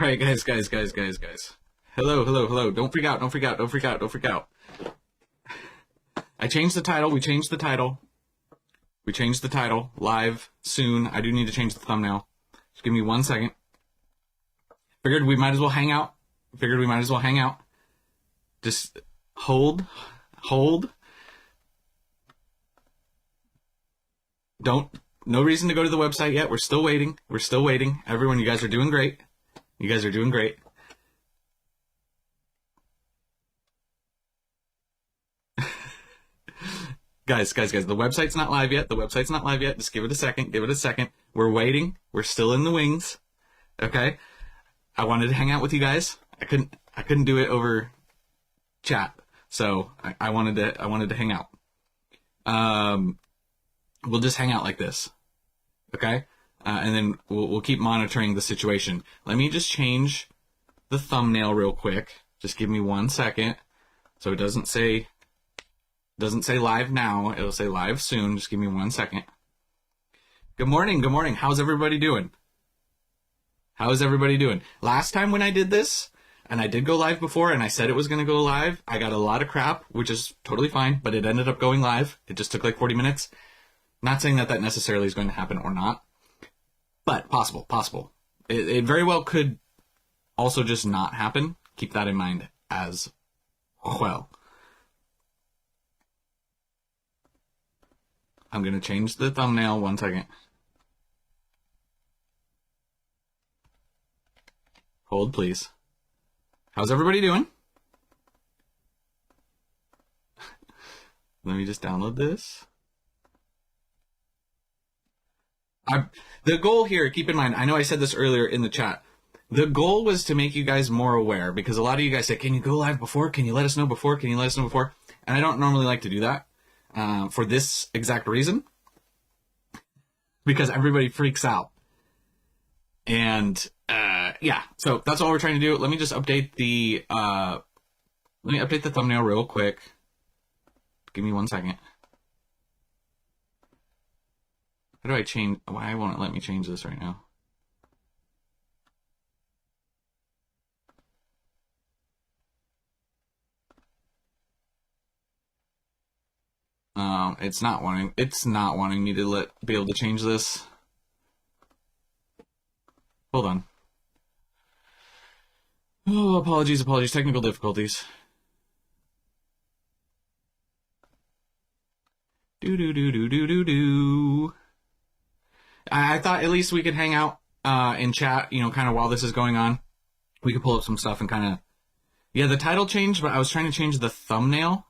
right, guys. Hello. Don't freak out. I changed the title. We changed the title. Live soon. I do need to change the thumbnail. Just give me 1 second. Figured we might as well hang out. Just hold. No reason to go to the website yet. We're still waiting. Everyone, you guys are doing great. Guys, the website's not live yet. Just give it a second. We're waiting. We're still in the wings. Okay? I wanted to hang out with you guys. I couldn't do it over chat. So I wanted to hang out. We'll just hang out like this. Okay? And then we'll keep monitoring the situation. Let me just change the thumbnail real quick. Just give me 1 second. So it doesn't say live now. It'll say live soon. Just give me 1 second. Good morning. How's everybody doing? Last time when I did this, and I did go live before, and I said it was going to go live, I got a lot of crap, which is totally fine, but it ended up going live. It just took like 40 minutes. Not saying that necessarily is going to happen or not, but possible. It very well could also just not happen. Keep that in mind as well. I'm going to change the thumbnail. 1 second. Hold, please. How's everybody doing? Let me just download this. The goal here, keep in mind, I know I said this earlier in the chat. The goal was to make you guys more aware, because a lot of you guys said, can you go live before? Can you let us know before? And I don't normally like to do that for this exact reason, because everybody freaks out. And yeah, so that's all we're trying to do. Let me just update the thumbnail real quick. Give me 1 second. How do I change? Why won't it let me change this right now? It's not wanting me to be able to change this. Hold on. Oh, apologies, technical difficulties. I thought at least we could hang out in chat, kind of while this is going on. We could pull up some stuff and kind of... Yeah, the title changed, but I was trying to change the thumbnail.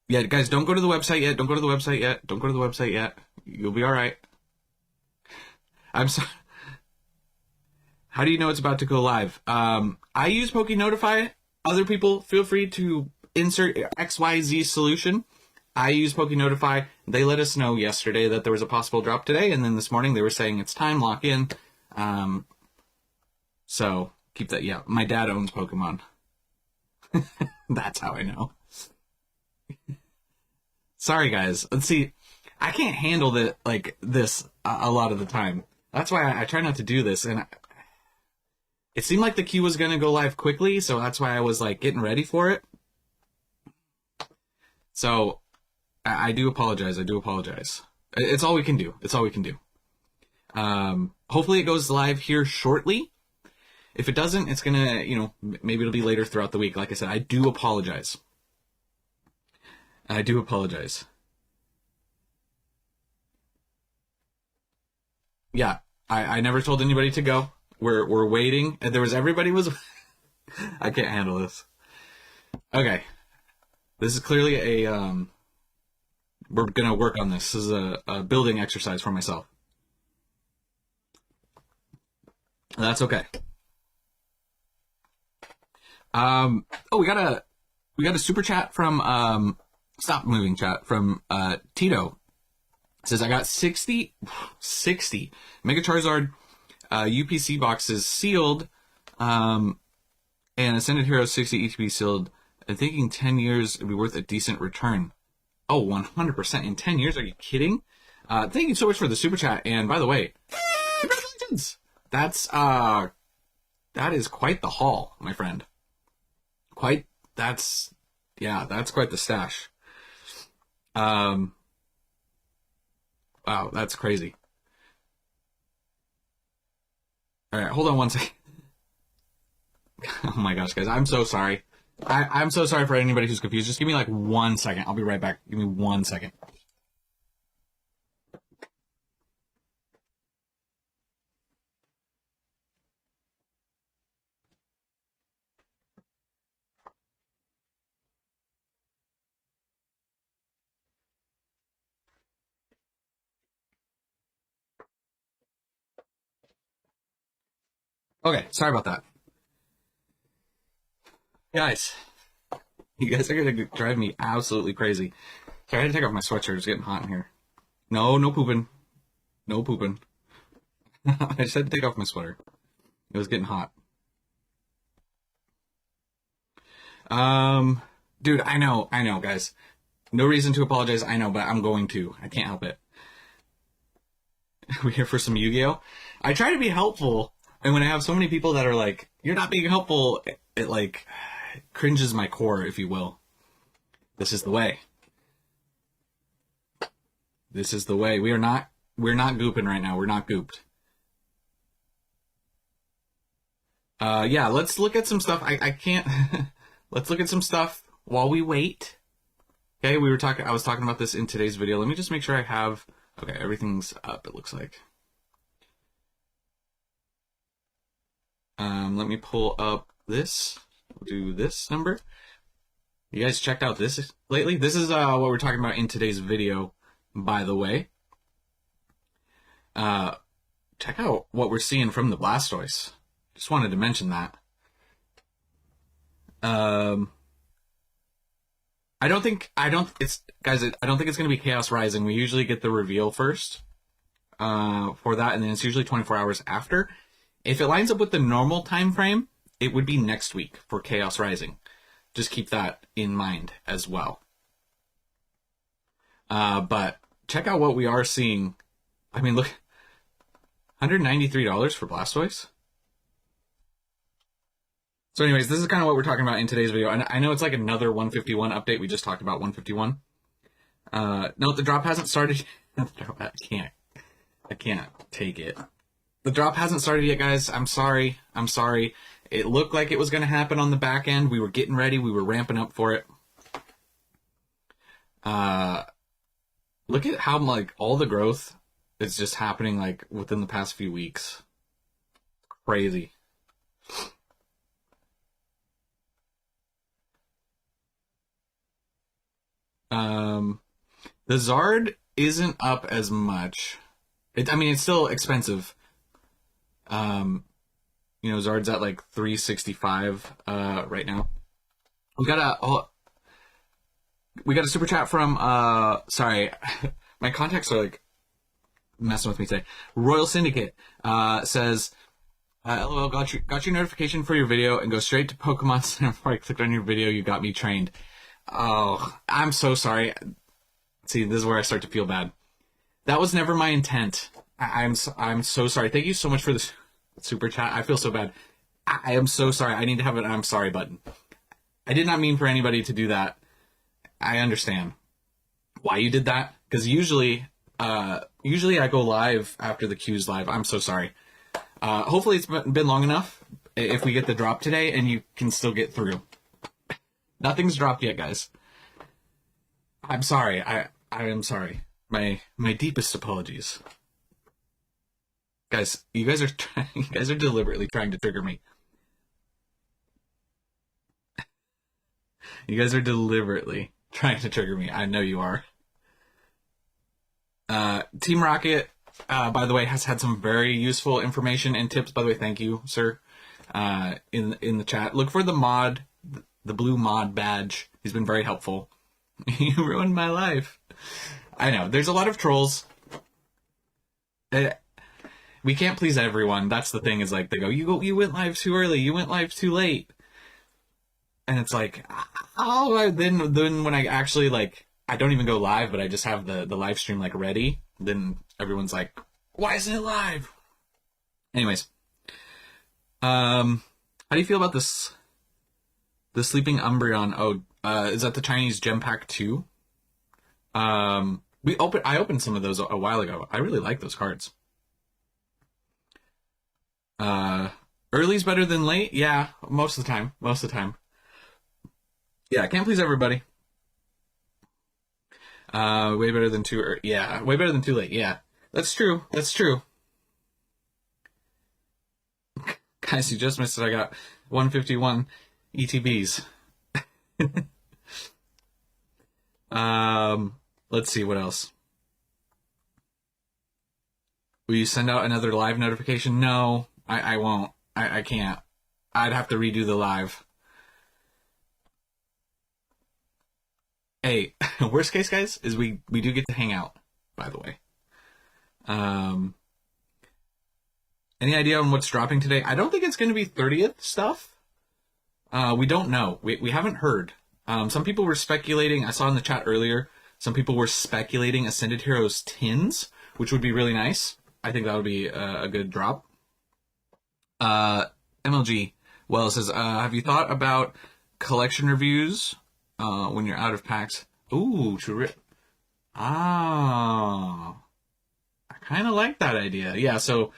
Yeah, guys, don't go to the website yet. You'll be all right. I'm sorry. How do you know it's about to go live? I use PokeNotify. Other people, feel free to insert XYZ solution. I use PokeNotify. They let us know yesterday that there was a possible drop today, and then this morning they were saying it's time, lock in. So keep that. Yeah, my dad owns Pokemon. That's how I know. Sorry, guys. Let's see. I can't handle this a lot of the time. That's why I try not to do this. And it seemed like the queue was going to go live quickly, so that's why I was getting ready for it. So I do apologize. It's all we can do. Hopefully it goes live here shortly. If it doesn't, it's going to, maybe it'll be later throughout the week. Like I said, I do apologize. Yeah, I never told anybody to go. We're waiting. And everybody was... I can't handle this. Okay. This is clearly we're going to work on this. This is a building exercise for myself. That's okay. We got a super chat from Stop Moving Chat from Tito. It says, I got 60 Mega Charizard UPC boxes sealed, and Ascended Hero 60 ETB sealed. I'm thinking 10 years would be worth a decent return. Oh, 100%. In 10 years? Are you kidding? Thank you so much for the super chat. And by the way, congratulations. That is quite the haul, my friend. That's quite the stash. Wow, that's crazy. All right, hold on one second. Oh my gosh, guys, I'm so sorry. I'm so sorry for anybody who's confused. Just give me like 1 second. I'll be right back. Give me 1 second. Okay, sorry about that. Guys, you guys are gonna drive me absolutely crazy. Okay, I had to take off my sweatshirt. It's getting hot in here. No pooping. No pooping. I just had to take off my sweater. It was getting hot. Dude, I know, guys. No reason to apologize, I know, but I'm going to. I can't help it. We're here for some Yu-Gi-Oh! I try to be helpful, and when I have so many people that are like, you're not being helpful, it like cringes my core, if you will. This is the way. This is the way. We're not gooping right now. We're not gooped. Yeah, let's look at some stuff. I can't. Let's look at some stuff while we wait. Okay, I was talking about this in today's video. Let me just make sure I have, okay, everything's up, it looks like. Let me pull up this. We'll do this number. You guys checked out this lately? This is what we're talking about in today's video, by the way. Check out what we're seeing from the Blastoise. Just wanted to mention that. I don't think it's gonna be Chaos Rising. We usually get the reveal first for that, and then it's usually 24 hours after. If it lines up with the normal time frame, it would be next week for Chaos Rising. Just keep that in mind as well. But check out what we are seeing. I mean, look, $193 for Blastoise. So anyways, this is kind of what we're talking about in today's video. And I know it's like another 151 update. We just talked about 151. No, the drop hasn't started. I can't take it. The drop hasn't started yet, guys. I'm sorry. It looked like it was going to happen on the back end. We were getting ready. We were ramping up for it. Look at how like all the growth is just happening like within the past few weeks. Crazy. The Zard isn't up as much. I mean, it's still expensive. You know, Zard's at like 365 right now. We got a super chat from sorry, my contacts are like messing with me today. Royal Syndicate says, LOL, got your notification for your video and go straight to Pokemon Center before I clicked on your video. You got me trained. Oh, I'm so sorry. See, this is where I start to feel bad. That was never my intent. I'm so sorry. Thank you so much for this super chat. I feel so bad. I am so sorry. I need to have an I'm sorry button. I did not mean for anybody to do that. I understand why you did that, because usually I go live after the queue's live. I'm so sorry. Hopefully it's been long enough if we get the drop today and you can still get through. Nothing's dropped yet, guys. I'm sorry. I am sorry. My deepest apologies. Guys, you guys are deliberately trying to trigger me. You guys are deliberately trying to trigger me. I know you are. Team Rocket, by the way, has had some very useful information and tips. By the way, thank you, sir. In the chat, look for the blue mod badge. He's been very helpful. You ruined my life. I know. There's a lot of trolls. We can't please everyone. That's the thing. Is like they go, you went live too early. You went live too late. And it's like, oh, then when I actually like, I don't even go live, but I just have the live stream like ready. Then everyone's like, why isn't it live? Anyways, how do you feel about this? The Sleeping Umbreon. Oh, is that the Chinese Gem Pack 2? I opened some of those a while ago. I really like those cards. Early's better than late? Yeah, most of the time. Most of the time. Yeah, can't please everybody. Way better than too early. Yeah, way better than too late. Yeah, that's true. That's true. Guys, you just missed it. I got 151 ETBs. Let's see what else. Will you send out another live notification? No, I won't. I can't. I'd have to redo the live. Hey, worst case, guys, is we do get to hang out, by the way. Any idea on what's dropping today? I don't think it's going to be 30th stuff. We don't know. We haven't heard. Some people were speculating. I saw in the chat earlier, some people were speculating Ascended Heroes tins, which would be really nice. I think that would be a good drop. MLG well says, have you thought about collection reviews when you're out of packs? Ooh, to rip. Ah, I kind of like that idea. Yeah, so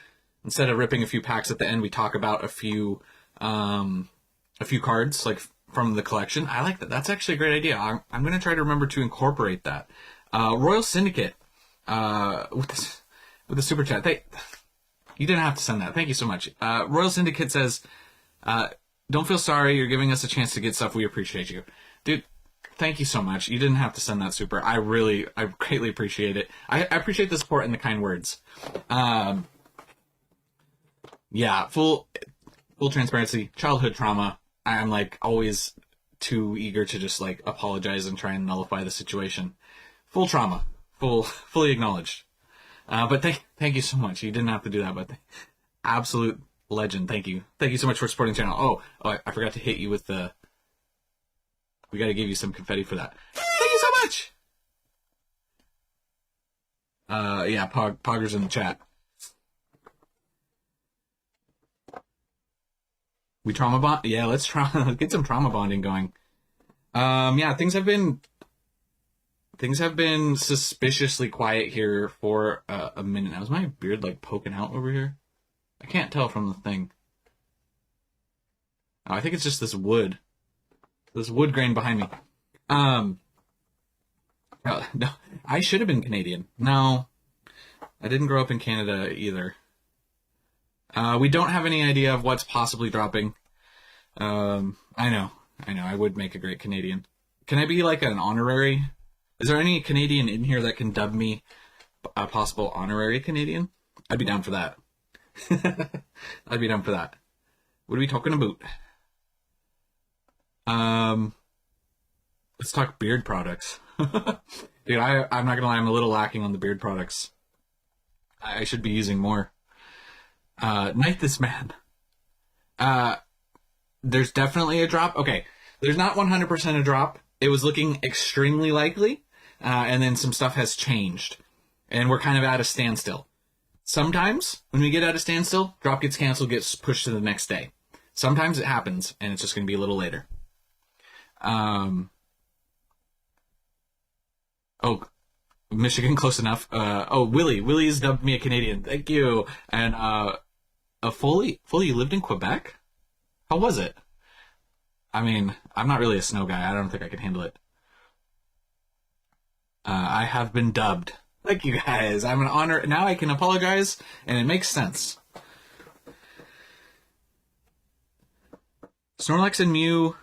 instead of ripping a few packs at the end, we talk about a few cards like from the collection. I like that. That's actually a great idea. I'm going to try to remember to incorporate that. Royal Syndicate with the super chat. You didn't have to send that. Thank you so much. Royal Syndicate says, don't feel sorry. You're giving us a chance to get stuff. We appreciate you. Dude, thank you so much. You didn't have to send that super. I greatly appreciate it. I appreciate the support and the kind words. Yeah, full transparency, childhood trauma. I'm like always too eager to just like apologize and try and nullify the situation. Full trauma, fully acknowledged. But thank you so much. You didn't have to do that, but absolute legend. Thank you so much for supporting the channel. Oh, I forgot to hit you with the. We got to give you some confetti for that. Thank you so much. Yeah, Pogger's in the chat. We trauma bond? Yeah, let's get some trauma bonding going. Yeah, things have been suspiciously quiet here for a minute now. Is my beard like poking out over here? I can't tell from the thing. Oh, I think it's just this wood grain behind me. Oh, no, I should have been Canadian. No, I didn't grow up in Canada either. We don't have any idea of what's possibly dropping. I know. I would make a great Canadian. Can I be like an honorary? Is there any Canadian in here that can dub me a possible honorary Canadian? I'd be down for that. I'd be down for that. What are we talking about? Let's talk beard products. Dude, I'm not gonna lie, I'm a little lacking on the beard products. I should be using more. Knight this man. There's definitely a drop. Okay, there's not 100% a drop. It was looking extremely likely, and then some stuff has changed, and we're kind of at a standstill. Sometimes, when we get at a standstill, drop gets canceled, gets pushed to the next day. Sometimes it happens, and it's just going to be a little later. Oh, Michigan, close enough. Willie's dubbed me a Canadian. Thank you. And Foley, you lived in Quebec? How was it? I mean, I'm not really a snow guy. I don't think I can handle it. I have been dubbed. Thank you guys. I'm an honor. Now I can apologize, and it makes sense. Snorlax and Mew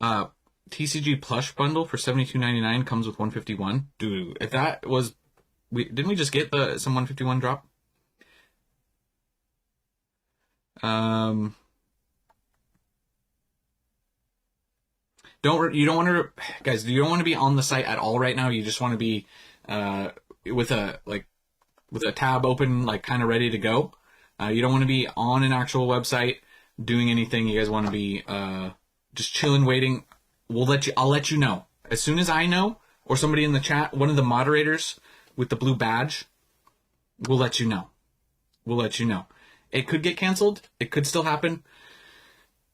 TCG plush bundle for $72.99 comes with 151. Dude, if that was... Didn't we just get some 151 drop? You don't want to, guys, you don't want to be on the site at all right now. You just want to be with a tab open, like kind of ready to go. You don't want to be on an actual website doing anything. You guys want to be just chilling, waiting. I'll let you know. As soon as I know, or somebody in the chat, one of the moderators with the blue badge, we'll let you know. We'll let you know. It could get canceled. It could still happen.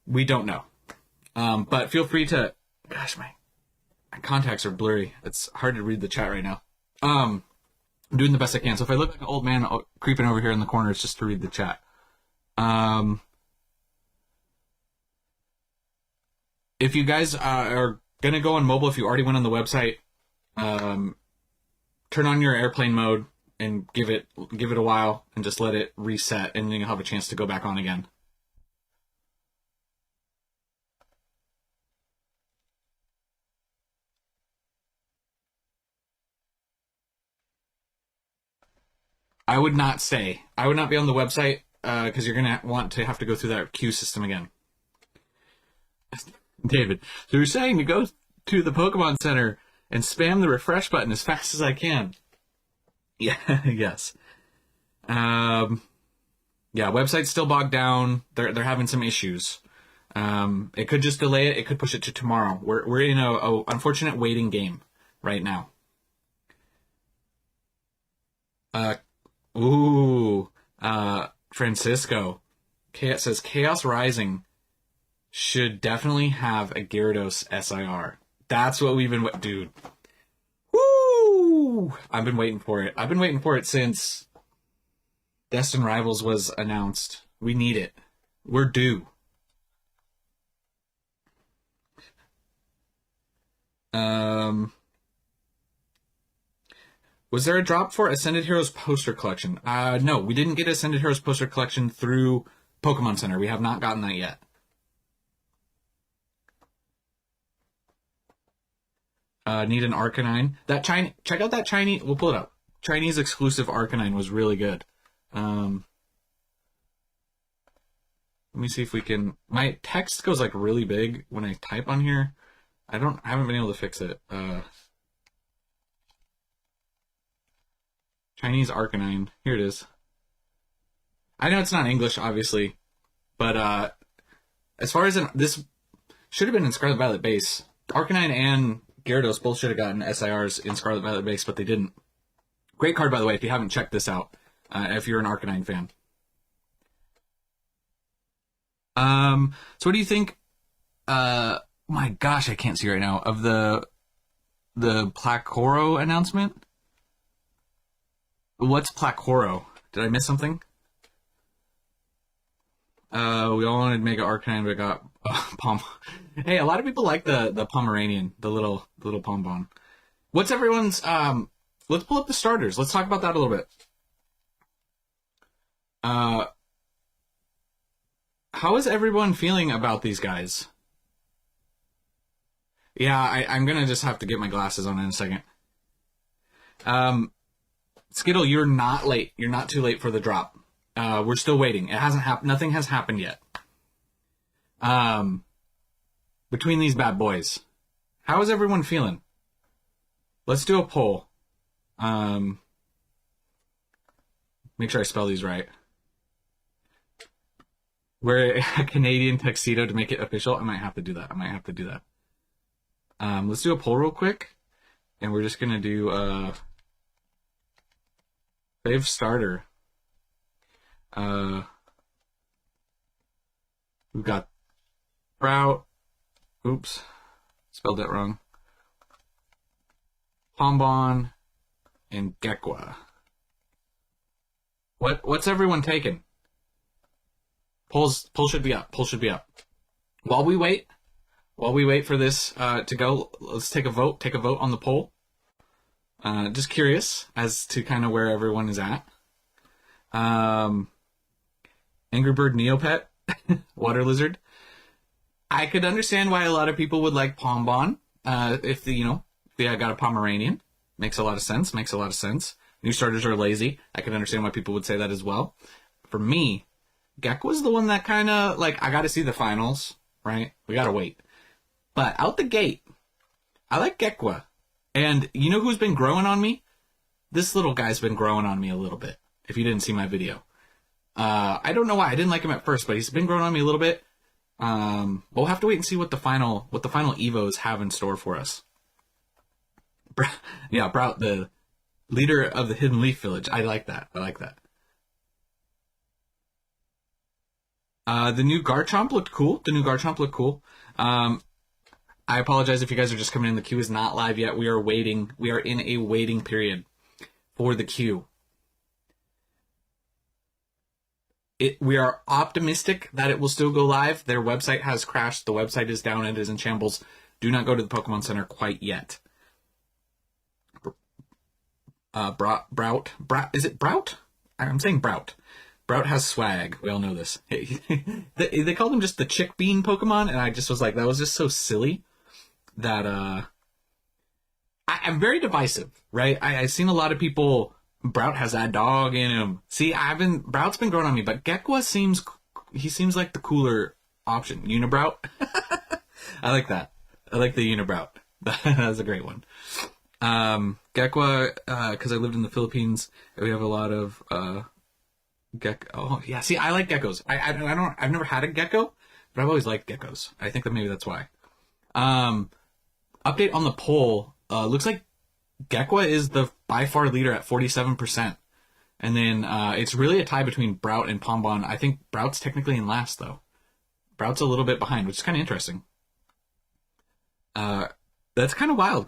We don't know. But feel free to... Gosh, my contacts are blurry. It's hard to read the chat right now. I'm doing the best I can. So if I look like an old man creeping over here in the corner, it's just to read the chat. If you guys are going to go on mobile, if you already went on the website, turn on your airplane mode and give it a while and just let it reset, and then you'll have a chance to go back on again. I would not stay. I would not be on the website because you're going to want to have to go through that queue system again. David, so you're saying to go to the Pokemon Center and spam the refresh button as fast as I can? Yeah, yes. Yeah, website's still bogged down. They're having some issues. It could just delay it. It could push it to tomorrow. We're in a unfortunate waiting game right now. Francisco. It says Chaos Rising should definitely have a Gyarados SIR. That's what we've been... Dude. Woo! I've been waiting for it. I've been waiting for it since Destined Rivals was announced. We need it. We're due. Was there a drop for Ascended Heroes poster collection? No, we didn't get Ascended Heroes poster collection through Pokemon Center. We have not gotten that yet. Need an Arcanine. Check out that Chinese. We'll pull it up. Chinese exclusive Arcanine was really good. Let me see if we can. My text goes like really big when I type on here. I haven't been able to fix it. Chinese Arcanine. Here it is. I know it's not English, obviously, but as far as this should have been in Scarlet Violet base. Arcanine and Gyarados both should have gotten SIRs in Scarlet Violet base, but they didn't. Great card, by the way, if you haven't checked this out, if you're an Arcanine fan. So what do you think, my gosh, I can't see right now, of the Plakoro announcement? What's Plakoro? Did I miss something? We all wanted Mega Arcanine, but got Pom. Hey, a lot of people like the Pomeranian, the little Pombon. What's everyone's? Let's pull up the starters. Let's talk about that a little bit. How is everyone feeling about these guys? Yeah, I'm gonna just have to get my glasses on in a second. Skittle, you're not late. You're not too late for the drop. We're still waiting. It hasn't happened. Nothing has happened yet. Between these bad boys, how is everyone feeling? Let's do a poll. Make sure I spell these right. Wear a Canadian tuxedo to make it official. I might have to do that. Let's do a poll real quick, and we're just gonna do fave starter. We've got Sprout. Oops, spelled it wrong. Pombon and Gekwa. What's everyone taking? Poll should be up. While we wait for this to go, let's take a vote. Take a vote on the poll. Just curious as to kind of where everyone is at. Angry Bird Neopet, Water Lizard. I could understand why a lot of people would like Pombon. If they got a Pomeranian, makes a lot of sense. New starters are lazy. I could understand why people would say that as well. For me, Gekwa's the one that kind of like I got to see the finals, right? We got to wait. But out the gate, I like Gekwa. And you know who's been growing on me? This little guy's been growing on me a little bit. If you didn't see my video, I don't know why I didn't like him at first, but he's been growing on me a little bit. We'll have to wait and see what the final Evos have in store for us. Yeah, Brout, the leader of the Hidden Leaf Village. I like that. I like that. The new Garchomp looked cool. The new Garchomp looked cool. Um, I apologize if you guys are just coming in. The queue is not live yet. We are waiting. We are in a waiting period for the queue. We are optimistic that it will still go live. Their website has crashed. The website is down. It is in shambles. Do not go to the Pokemon Center quite yet. Brout. Is it Brout? I'm saying Brout. Brout has swag. We all know this. They called him just the Chick Bean Pokemon, and I just was like, that was just so silly that I'm very divisive, right? I've seen a lot of people. Brout has that dog in him. See, Brout's been growing on me, but Gekwa seems like the cooler option. Unibrout. I like that. I like the Unibrout. That's a great one. Gekwa, because I lived in the Philippines, we have a lot of gecko. Oh yeah, see, I like geckos. I've never had a gecko, but I've always liked geckos. I think that maybe that's why. Update on the poll. Looks like Gekwa is the by far leader at 47%. And then it's really a tie between Brout and Pombon. I think Brout's technically in last, though. Brout's a little bit behind, which is kind of interesting. That's kind of wild,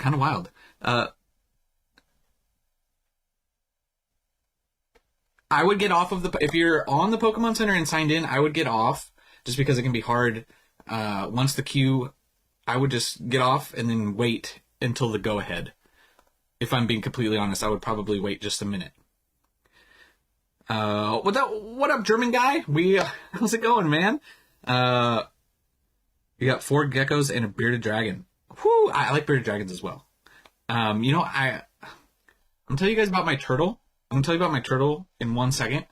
I would get off of if you're on the Pokemon Center and signed in, I would get off just because it can be hard. Once the queue, I would just get off and then wait until the go ahead. If I'm being completely honest, I would probably wait just a minute. What up, German guy? How's it going, man? We got 4 geckos and a bearded dragon. Whew, I like bearded dragons as well. I'm gonna tell you guys about my turtle. I'm gonna tell you about my turtle in 1 second.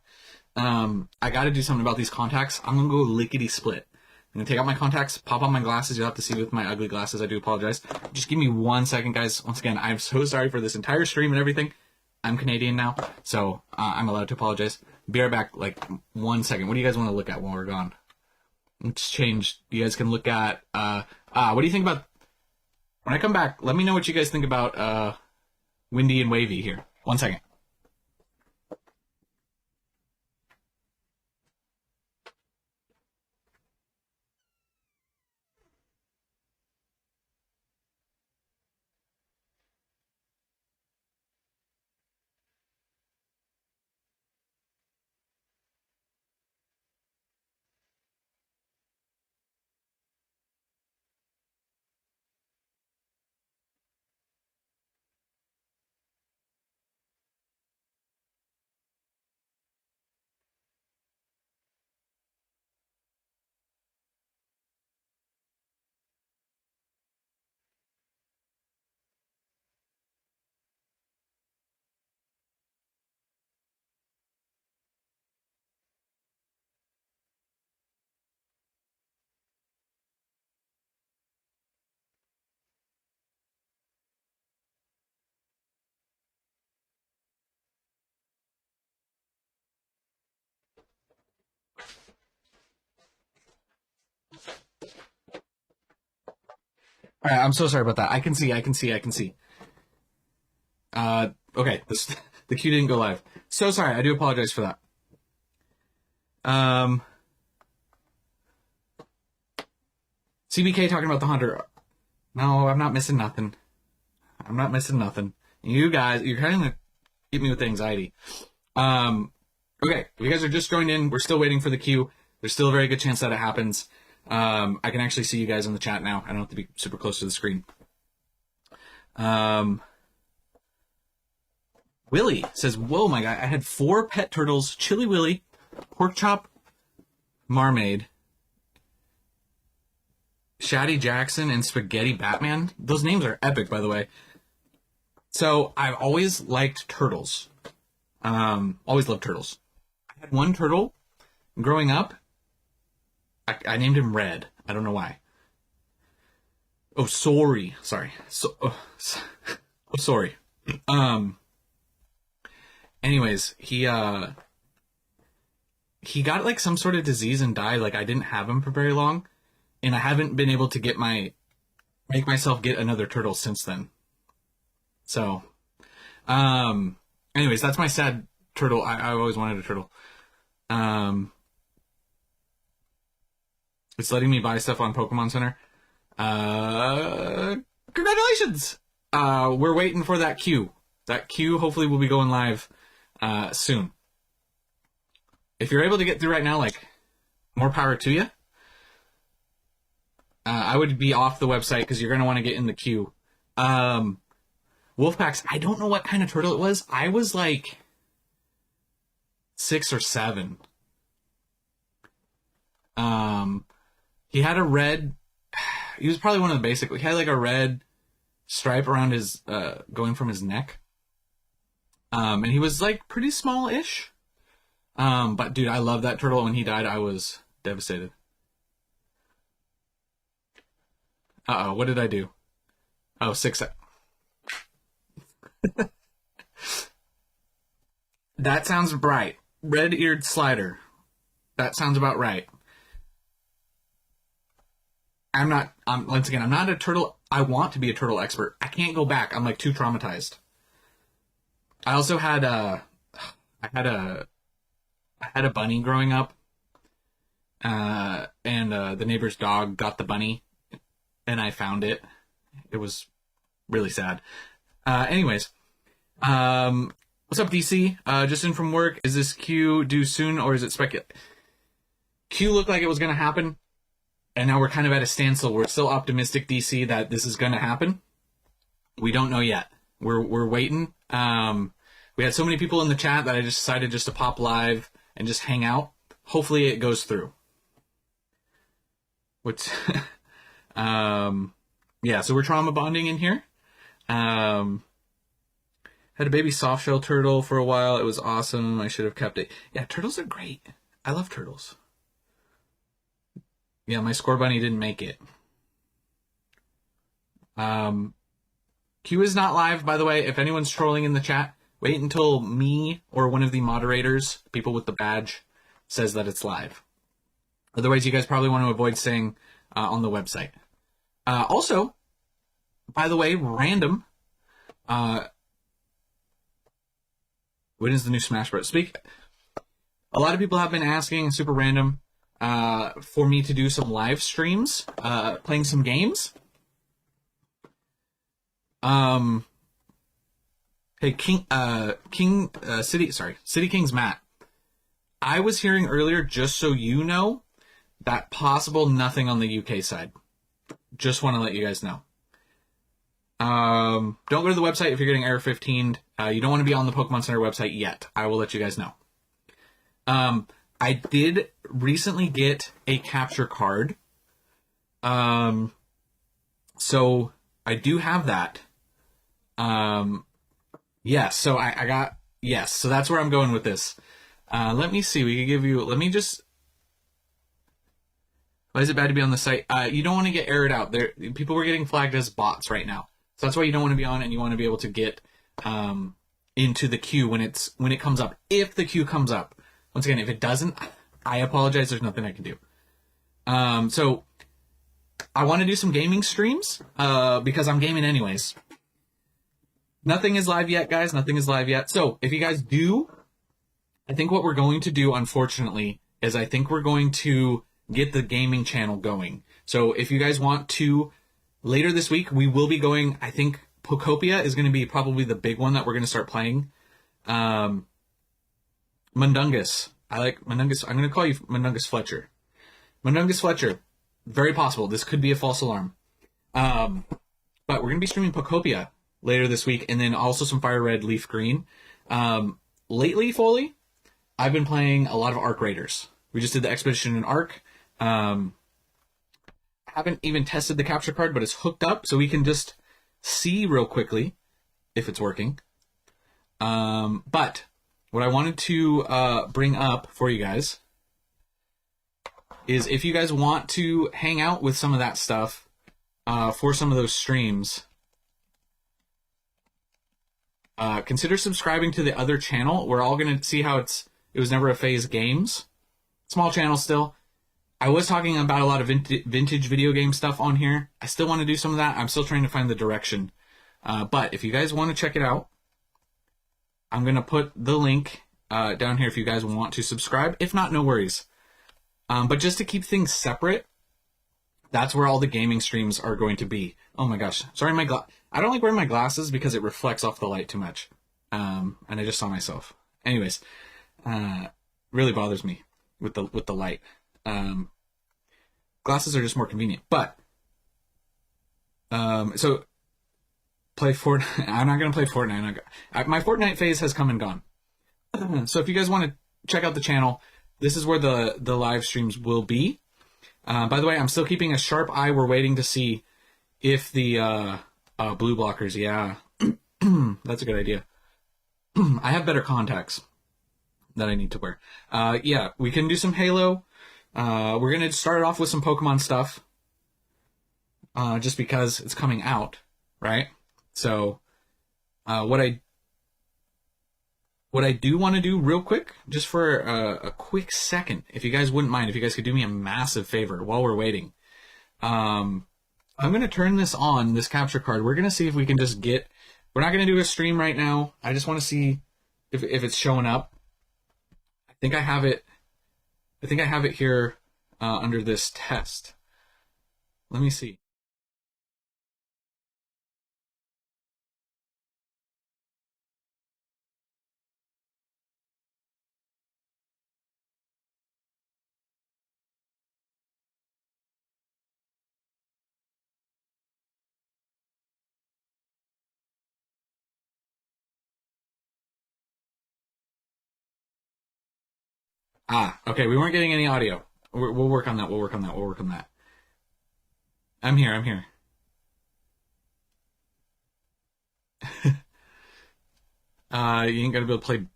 I gotta do something about these contacts. I'm gonna go lickety split. I'm gonna take out my contacts, pop on my glasses. You'll have to see with my ugly glasses. I do apologize. Just give me 1 second, guys. Once again, I'm so sorry for this entire stream and everything. I'm Canadian now, so I'm allowed to apologize. Be right back, like 1 second. What do you guys want to look at while we're gone? Let's change. You guys can look at, what do you think about, when I come back, let me know what you guys think about Windy and Wavy here. 1 second. All right, I'm so sorry about that. I can see. Okay, the queue didn't go live. So sorry. I do apologize for that. CBK talking about the hunter. No, I'm not missing nothing. You guys, you're kind of get me with anxiety. Okay, if you guys are just joined in, we're still waiting for the queue. There's still a very good chance that it happens. I can actually see you guys in the chat now. I don't have to be super close to the screen. Willie says, whoa, my guy, I had 4 pet turtles, Chili Willy, Pork Chop, Marmaid, Shaddy Jackson, and Spaghetti Batman. Those names are epic, by the way. So I've always liked turtles. Always loved turtles. I had 1 turtle growing up. I named him Red. I don't know why. Oh, sorry. Sorry. Sorry. Anyways, he got like some sort of disease and died. Like I didn't have him for very long, and I haven't been able to make myself get another turtle since then. So, anyways, that's my sad turtle. I always wanted a turtle. Um, it's letting me buy stuff on Pokemon Center. Congratulations! We're waiting for that queue. That queue hopefully will be going live soon. If you're able to get through right now, like, more power to you. I would be off the website because you're going to want to get in the queue. Wolfpacks, I don't know what kind of turtle it was. I was like 6 or 7. He had a red... He was probably one of the basic... He had like a red stripe around his... going from his neck. And he was like pretty small-ish. But dude, I love that turtle. When he died, I was devastated. Uh-oh, what did I do? Oh, 6. That sounds right. Red-eared slider. That sounds about right. Once again, I'm not a turtle. I want to be a turtle expert. I can't go back. I'm like too traumatized. I also had I had a bunny growing up. And the neighbor's dog got the bunny and I found it. It was really sad. Anyways, what's up, DC? Just in from work. Is this queue due soon or is it speculative? Queue looked like it was going to happen, and now we're kind of at a standstill. We're still optimistic, DC, that this is going to happen. We don't know yet. We're waiting. We had so many people in the chat that I just decided just to pop live and just hang out. Hopefully it goes through. Which, yeah, so we're trauma bonding in here. Had a baby softshell turtle for a while. It was awesome. I should have kept it. Yeah, turtles are great. I love turtles. Yeah, my score bunny didn't make it. Q is not live, by the way. If anyone's trolling in the chat, wait until me or one of the moderators, people with the badge, says that it's live. Otherwise, you guys probably want to avoid saying on the website. Also, by the way, random. When is the new Smash Bros? A lot of people have been asking, super random, for me to do some live streams, playing some games. Hey, City King's Matt. I was hearing earlier, just so you know, that possible nothing on the UK side. Just want to let you guys know. Don't go to the website if you're getting error 15. You don't want to be on the Pokemon Center website yet. I will let you guys know. I did recently get a capture card. So I do have that. Yes, so I got, yes, so that's where I'm going with this. Let me see, we can give you, let me just, why is it bad to be on the site? You don't want to get errored out. People were getting flagged as bots right now. So that's why you don't want to be on, and you want to be able to get into the queue when it comes up. If the queue comes up. Once again, if it doesn't, I apologize. There's nothing I can do. So I want to do some gaming streams because I'm gaming anyways. Nothing is live yet, guys. Nothing is live yet. So if you guys do, I think what we're going to do, unfortunately, is I think we're going to get the gaming channel going. So if you guys want to, later this week, we will be going, I think Pokopia is going to be probably the big one that we're going to start playing. Mundungus. I like Mundungus. I'm going to call you Mundungus Fletcher. Mundungus Fletcher. Very possible. This could be a false alarm. But we're going to be streaming Pokopia later this week, and then also some Fire Red, Leaf Green. Lately, Foley, I've been playing a lot of Arc Raiders. We just did the Expedition in Arc. Haven't even tested the capture card, but it's hooked up, so we can just see real quickly if it's working. But what I wanted to bring up for you guys is if you guys want to hang out with some of that stuff for some of those streams, consider subscribing to the other channel. We're all going to see how it was Never a Phase Games. Small channel still. I was talking about a lot of vintage video game stuff on here. I still want to do some of that. I'm still trying to find the direction. But if you guys want to check it out, I'm going to put the link down here if you guys want to subscribe. If not, no worries. But just to keep things separate, that's where all the gaming streams are going to be. Oh my gosh. Sorry, I don't like wearing my glasses because it reflects off the light too much. And I just saw myself. Anyways, really bothers me with the light. Glasses are just more convenient. But so play Fortnite. I'm not going to play Fortnite. My Fortnite phase has come and gone. So if you guys want to check out the channel, this is where the live streams will be. By the way, I'm still keeping a sharp eye. We're waiting to see if the blue blockers, yeah, that's a good idea. I have better contacts that I need to wear. Yeah, we can do some Halo. We're going to start off with some Pokemon stuff. Just because it's coming out, right? So, what I do want to do real quick, just for a quick second, if you guys wouldn't mind, if you guys could do me a massive favor while we're waiting. I'm going to turn this on, this capture card. We're going to see if we can just get... We're not going to do a stream right now. I just want to see if it's showing up. I think I have it here under this test. Let me see. Okay, we weren't getting any audio. We'll work on that. We'll work on that. I'm here. You ain't gonna be able to play.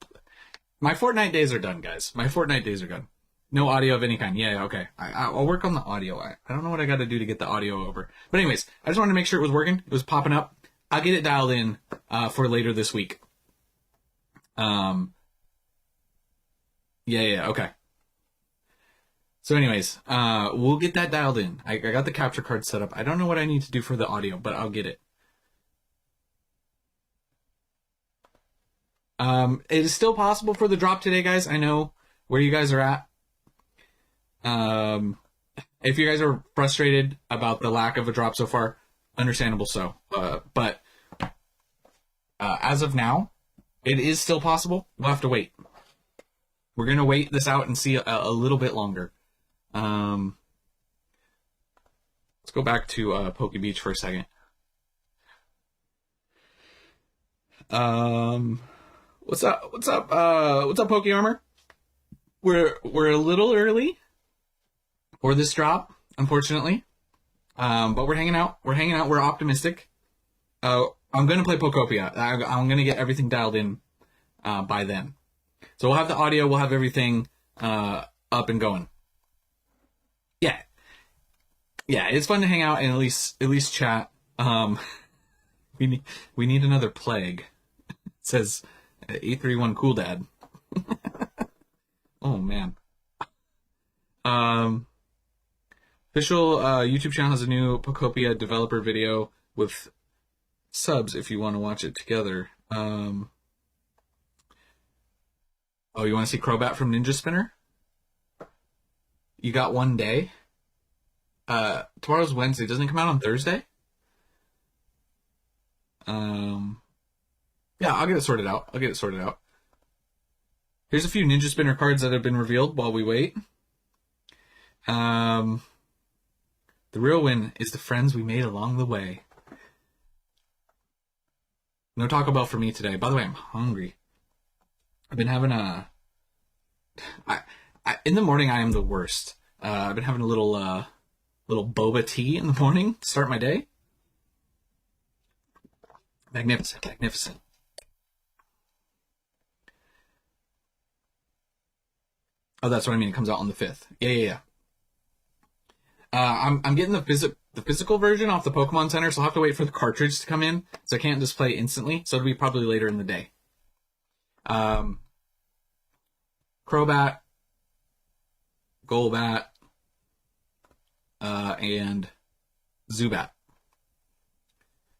My Fortnite days are done, guys. My Fortnite days are done. No audio of any kind. Yeah, okay. I'll work on the audio. I don't know what I got to do to get the audio over. But anyways, I just wanted to make sure it was working. It was popping up. I'll get it dialed in for later this week. Yeah, okay. So anyways, we'll get that dialed in. I got the capture card set up. I don't know what I need to do for the audio, but I'll get it. It is still possible for the drop today, guys. I know where you guys are at. If you guys are frustrated about the lack of a drop so far, understandable so. But as of now, it is still possible. We'll have to wait. We're going to wait this out and see a little bit longer. Let's go back to Poke Beach for a second. What's up? What's up, Poke Armor? We're a little early for this drop, unfortunately. But we're hanging out. We're optimistic. I'm gonna play Pokopia. I'm gonna get everything dialed in by then. So we'll have the audio, we'll have everything up and going. Yeah, it's fun to hang out and at least chat. We need another plague. It says 831 Cool Dad. Oh man. Official YouTube channel has a new Pokopia developer video with subs if you want to watch it together. Oh, you want to see Crobat from Ninja Spinner? You got one day. Tomorrow's Wednesday. Doesn't it come out on Thursday? Yeah, I'll get it sorted out. Here's a few Ninja Spinner cards that have been revealed while we wait. The real win is the friends we made along the way. No Taco Bell for me today. By the way, I'm hungry. I've been having in the morning I am the worst. I've been having a little boba tea in the morning to start my day. Magnificent. Oh, that's what I mean. It comes out on the 5th. Yeah. I'm getting the physical version off the Pokemon Center, so I'll have to wait for the cartridge to come in, so I can't just play instantly. So it'll be probably later in the day. Crobat, Golbat, and Zubat.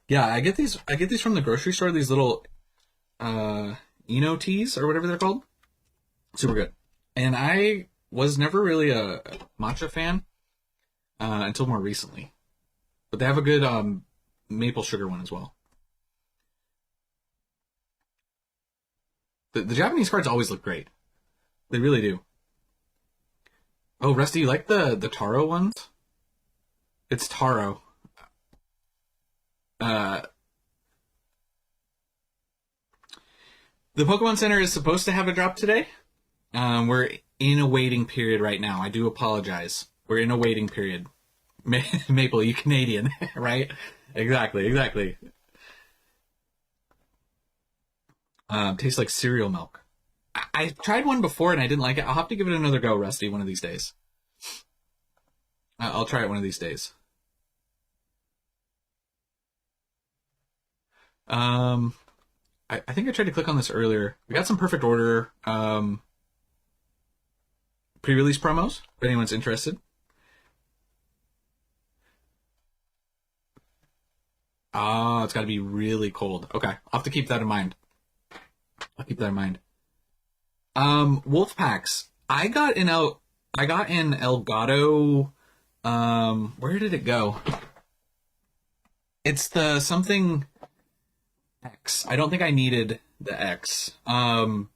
Yeah, I get these from the grocery store, these little Eno teas or whatever they're called. Super good. And I was never really a matcha fan until more recently. But they have a good maple sugar one as well. The Japanese cards always look great. They really do. Oh, Rusty, you like the taro ones? It's taro. Uh, the Pokemon Center is supposed to have a drop today. We're in a waiting period right now. I do apologize. We're in a waiting period. Maple, you Canadian, right? Exactly, exactly. Tastes like cereal milk. I tried one before and I didn't like it. I'll have to give it another go, Rusty, one of these days. I'll try it one of these days. Um, I think I tried to click on this earlier. We got some perfect order pre-release promos. If anyone's interested. Oh, it's got to be really cold. Okay, I'll have to keep that in mind. I'll keep that in mind. Wolf packs. I got in Elgato. Where did it go? It's the something X. I don't think I needed the X. Pokearmor.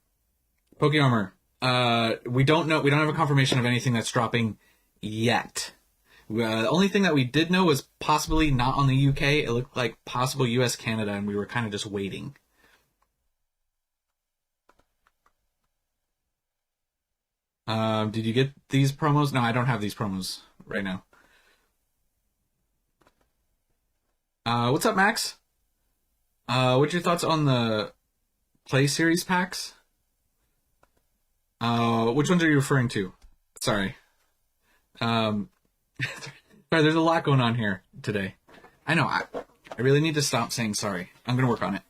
We don't know. We don't have a confirmation of anything that's dropping yet. The only thing that we did know was possibly not on the UK. It looked like possible US, Canada, and we were kind of just waiting. Did you get these promos? No, I don't have these promos right now. What's up, Max? What's your thoughts on the Play Series packs? Which ones are you referring to? Sorry. Um, sorry, there's a lot going on here today. I know, I really need to stop saying sorry. I'm gonna work on it.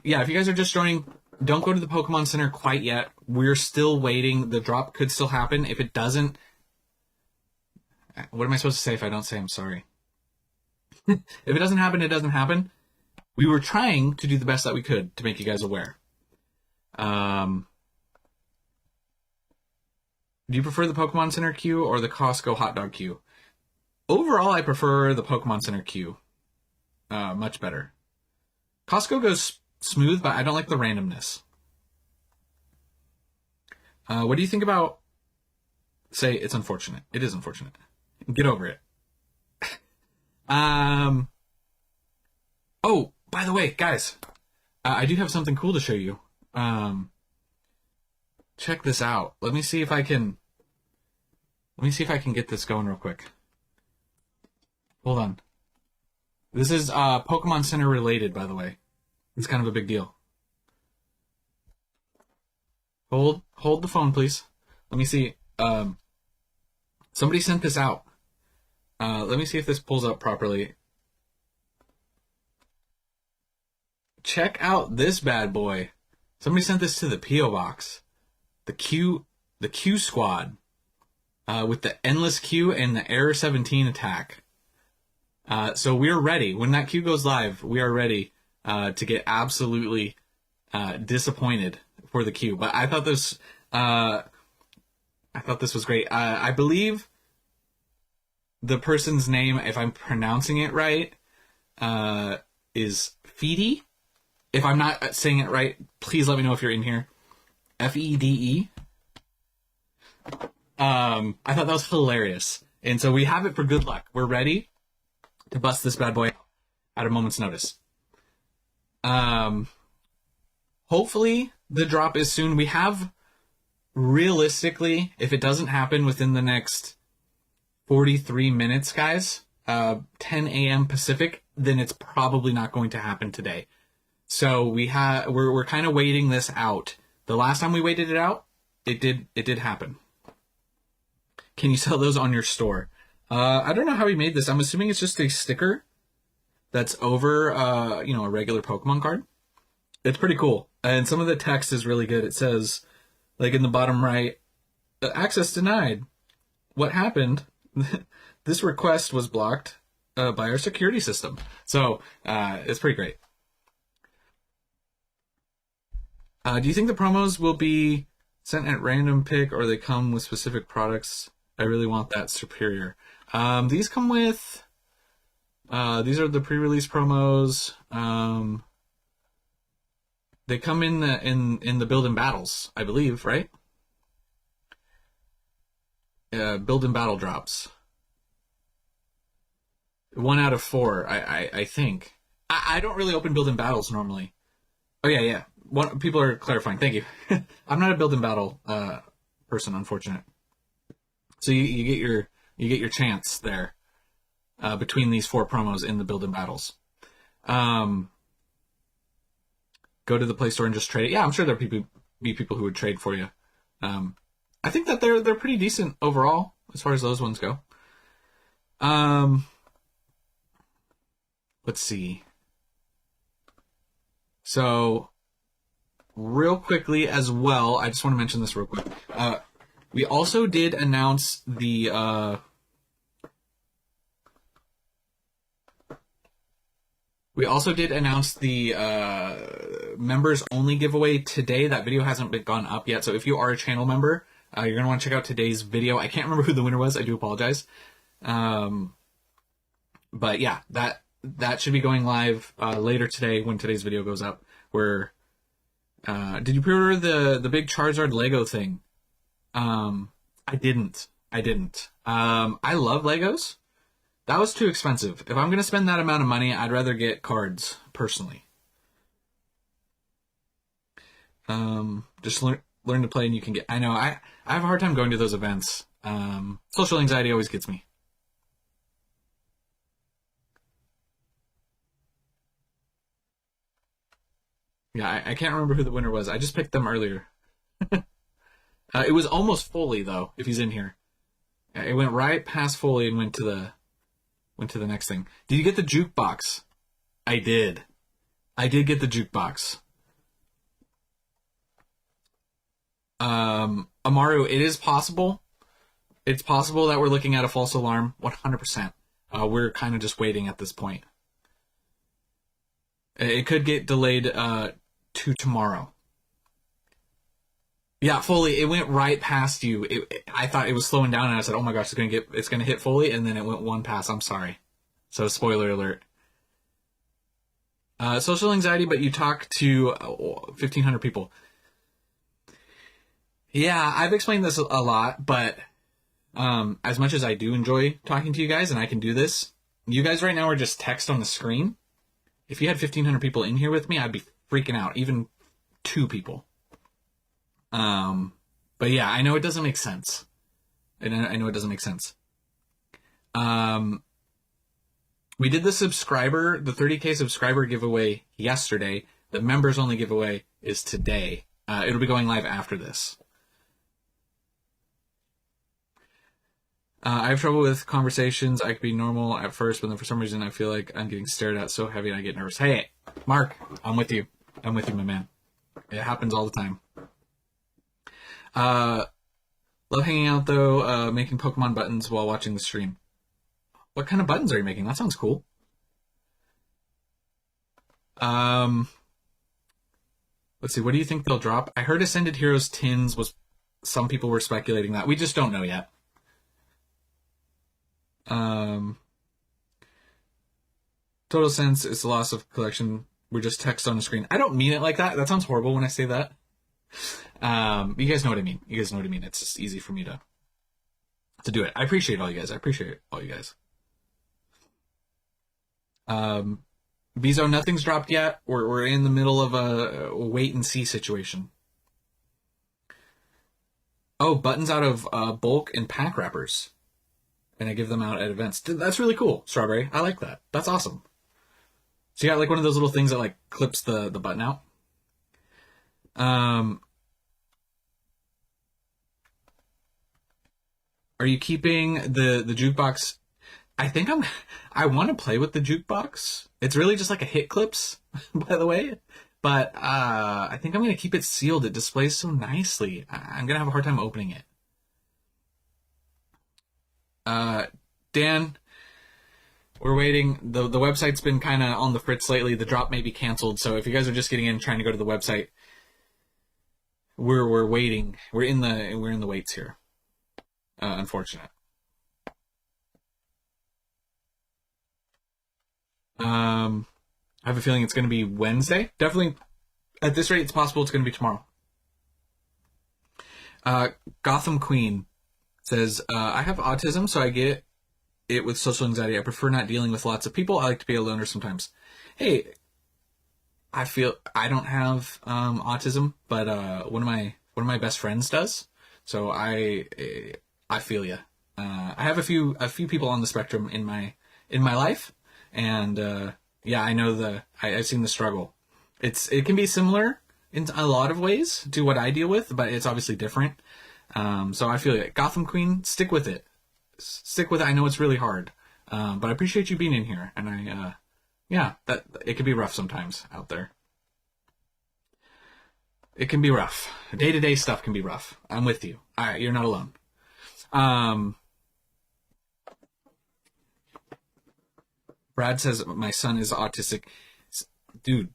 Yeah, if you guys are just joining, don't go to the Pokemon Center quite yet. We're still waiting. The drop could still happen. If it doesn't, what am I supposed to say if I don't say I'm sorry? If it doesn't happen, it doesn't happen. We were trying to do the best that we could to make you guys aware. Um, do you prefer the Pokemon Center queue or the Costco hot dog queue? Overall, I prefer the Pokemon Center queue. Much better. Costco goes smooth, but I don't like the randomness. What do you think about, say, it's unfortunate. It is unfortunate. Get over it. Oh, by the way, guys, I do have something cool to show you. Check this out. Let me see if I can get this going real quick. Hold on. This is Pokemon Center related, by the way. It's kind of a big deal. Hold the phone, please. Let me see. Somebody sent this out. Let me see if this pulls up properly. Check out this bad boy. Somebody sent this to the P.O. box. The Q squad. With the endless Q and the Error 17 attack. So we're ready. When that Q goes live, we are ready to get absolutely disappointed for the Q. But I thought this was great. I believe the person's name, if I'm pronouncing it right, is Fede. If I'm not saying it right, please let me know if you're in here. Fede. I thought that was hilarious. And so we have it for good luck. We're ready to bust this bad boy out at a moment's notice. Hopefully the drop is soon. We have, realistically, if it doesn't happen within the next 43 minutes, guys, 10 a.m. Pacific, then it's probably not going to happen today. So we're kind of waiting this out. The last time we waited it out, it did happen. Can you sell those on your store? I don't know how he made this. I'm assuming it's just a sticker that's over a regular Pokemon card. It's pretty cool. And some of the text is really good. It says, like in the bottom right, access denied. What happened? This request was blocked. by our security system. So it's pretty great. Do you think the promos will be sent at random pick, or they come with specific products? I really want that superior. These come with. These are the pre-release promos. They come in the build and battles, I believe, right? Build and battle drops. 1 out of 4, I think. I don't really open build and battles normally. Oh yeah. People are clarifying. Thank you. I'm not a build and battle person, unfortunate. So you get your chance there between these 4 promos in the build and battles. Go to the Play Store and just trade it. Yeah, I'm sure there'll be people who would trade for you. I think that they're pretty decent overall as far as those ones go. Let's see. So, real quickly as well, I just want to mention this real quick. We also did announce the members only giveaway today. That video hasn't gone up yet, so if you are a channel member, you're gonna want to check out today's video. I can't remember who the winner was. I do apologize. But yeah, that should be going live later today when today's video goes up. Where did you pre-order the big Charizard Lego thing? I didn't. I love Legos. That was too expensive. If I'm gonna spend that amount of money, I'd rather get cards personally. Just learn to play and you can get. I know I have a hard time going to those events. Social anxiety always gets me. Yeah, I can't remember who the winner was. I just picked them earlier. It was almost Foley though, if he's in here. It went right past Foley and went to the next thing. Did you get the jukebox? I did. I did get the jukebox. Amaru, it is possible. It's possible that we're looking at a false alarm. 100%. We're kind of just waiting at this point. It could get delayed to tomorrow. Yeah, Foley, it went right past you. I thought it was slowing down, and I said, "Oh my gosh, it's gonna hit Foley," and then it went one pass. I'm sorry. So spoiler alert. Social anxiety, but you talk to 1,500 people. Yeah, I've explained this a lot, but as much as I do enjoy talking to you guys, and I can do this, you guys right now are just text on the screen. If you had 1,500 people in here with me, I'd be freaking out. Even 2 people. But yeah, I know it doesn't make sense. And I know it doesn't make sense. We did the 30K subscriber giveaway yesterday. The members only giveaway is today. It'll be going live after this. I have trouble with conversations. I could be normal at first, but then for some reason I feel like I'm getting stared at so heavy and I get nervous. Hey, Mark, I'm with you. I'm with you, my man. It happens all the time. Love hanging out though, making Pokemon buttons while watching the stream. What kind of buttons are you making? That sounds cool. Let's see, what do you think they'll drop? I heard Ascended Heroes tins was, some people were speculating that. We just don't know yet. Total sense is the loss of collection. We're just text on the screen. I don't mean it like that. That sounds horrible when I say that. You guys know what I mean. It's just easy for me to do it. I appreciate all you guys. Bezo, nothing's dropped yet. We're in the middle of a wait and see situation. Oh, buttons out of bulk and pack wrappers. And I give them out at events. That's really cool, Strawberry. I like that. That's awesome. So you got like one of those little things that like clips the button out. Are you keeping the jukebox? I want to play with the jukebox. It's really just like a hit clips, by the way. But I think I'm going to keep it sealed. It displays so nicely. I'm going to have a hard time opening it. Dan, We're waiting. The website's been kind of on the fritz lately. The drop may be canceled. So if you guys are just getting in trying to go to the website, we're waiting. We're in the waits here. Unfortunate. I have a feeling it's going to be Wednesday. Definitely, at this rate, it's possible it's going to be tomorrow. Gotham Queen says, I have autism, so I get it with social anxiety. I prefer not dealing with lots of people. I like to be a loner sometimes. Hey, I feel I don't have autism, but one of my best friends does. So I feel you. I have a few people on the spectrum in my life, and yeah, I know I've seen the struggle. It can be similar in a lot of ways to what I deal with, but it's obviously different. So I feel like Gotham Queen, stick with it. Stick with it. I know it's really hard, but I appreciate you being in here, and yeah, that it can be rough sometimes out there. It can be rough. Day-to-day stuff can be rough. I'm with you. All right, you're not alone. Brad says my son is autistic. Dude,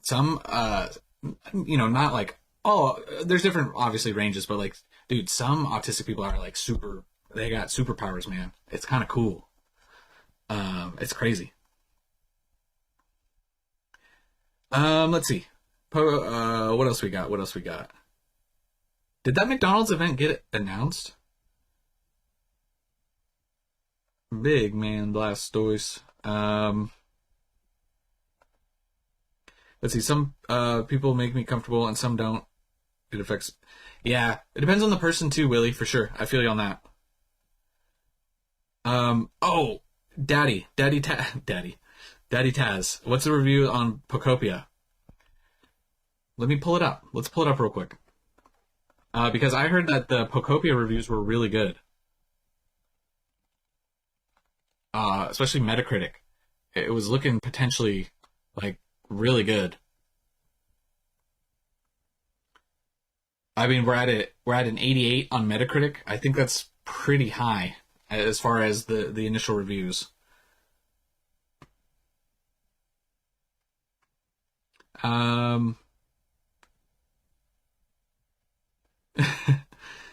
some not like, oh, there's different obviously ranges, but like, dude, some autistic people are like they got superpowers, man. It's kind of cool. It's crazy. Let's see. What else we got? Did that McDonald's event get announced? Big man Blastoise. Let's see. Some people make me comfortable and some don't. It affects. Yeah, it depends on the person too, Willie, for sure. I feel you on that. Oh, Daddy Taz. What's the review on Pocopia? Let me pull it up. Let's pull it up real quick. Because I heard that the Pocopia reviews were really good. Especially Metacritic. It was looking potentially like really good. I mean, we're at an 88 on Metacritic. I think that's pretty high as far as the initial reviews.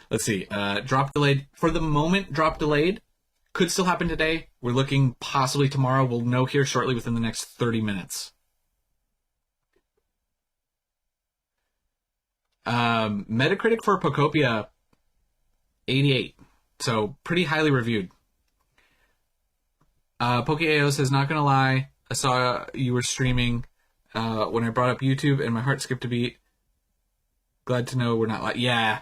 Let's see. Drop delayed. For the moment, drop delayed. Could still happen today. We're looking possibly tomorrow. We'll know here shortly within the next 30 minutes. Metacritic for Pocopia, 88. So pretty highly reviewed. PokeAO says, not gonna lie, I saw you were streaming when I brought up YouTube and my heart skipped a beat. Glad to know we're not yeah.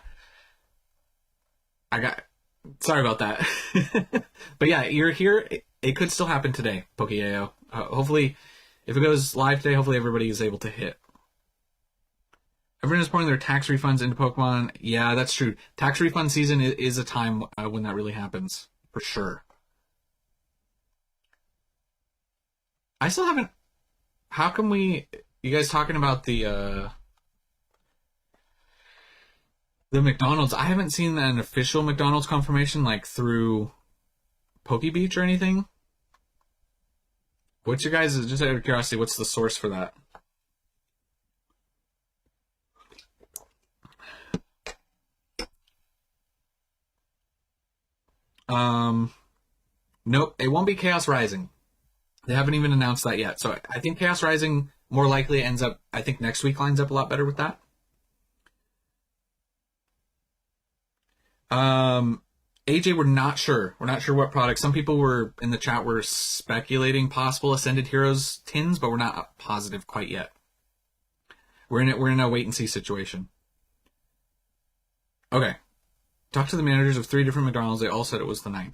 Sorry about that. But yeah, you're here. It could still happen today, PokeAO. Hopefully, if it goes live today, hopefully everybody is able to hit. Everyone is pouring their tax refunds into Pokemon. Yeah, that's true. Tax refund season is a time when that really happens, for sure. I still haven't... How come you guys talking about the McDonald's? I haven't seen an official McDonald's confirmation, like, through PokeBeach or anything. What's your guys', just out of curiosity, what's the source for that? Nope, it won't be Chaos Rising. They haven't even announced that yet. So I think Chaos Rising more likely ends up, I think next week lines up a lot better with that. AJ, we're not sure. We're not sure what product. Some people were in the chat were speculating possible Ascended Heroes tins, but we're not positive quite yet. We're in a wait and see situation. Okay. Talked to the managers of 3 different McDonald's. They all said it was the 9th.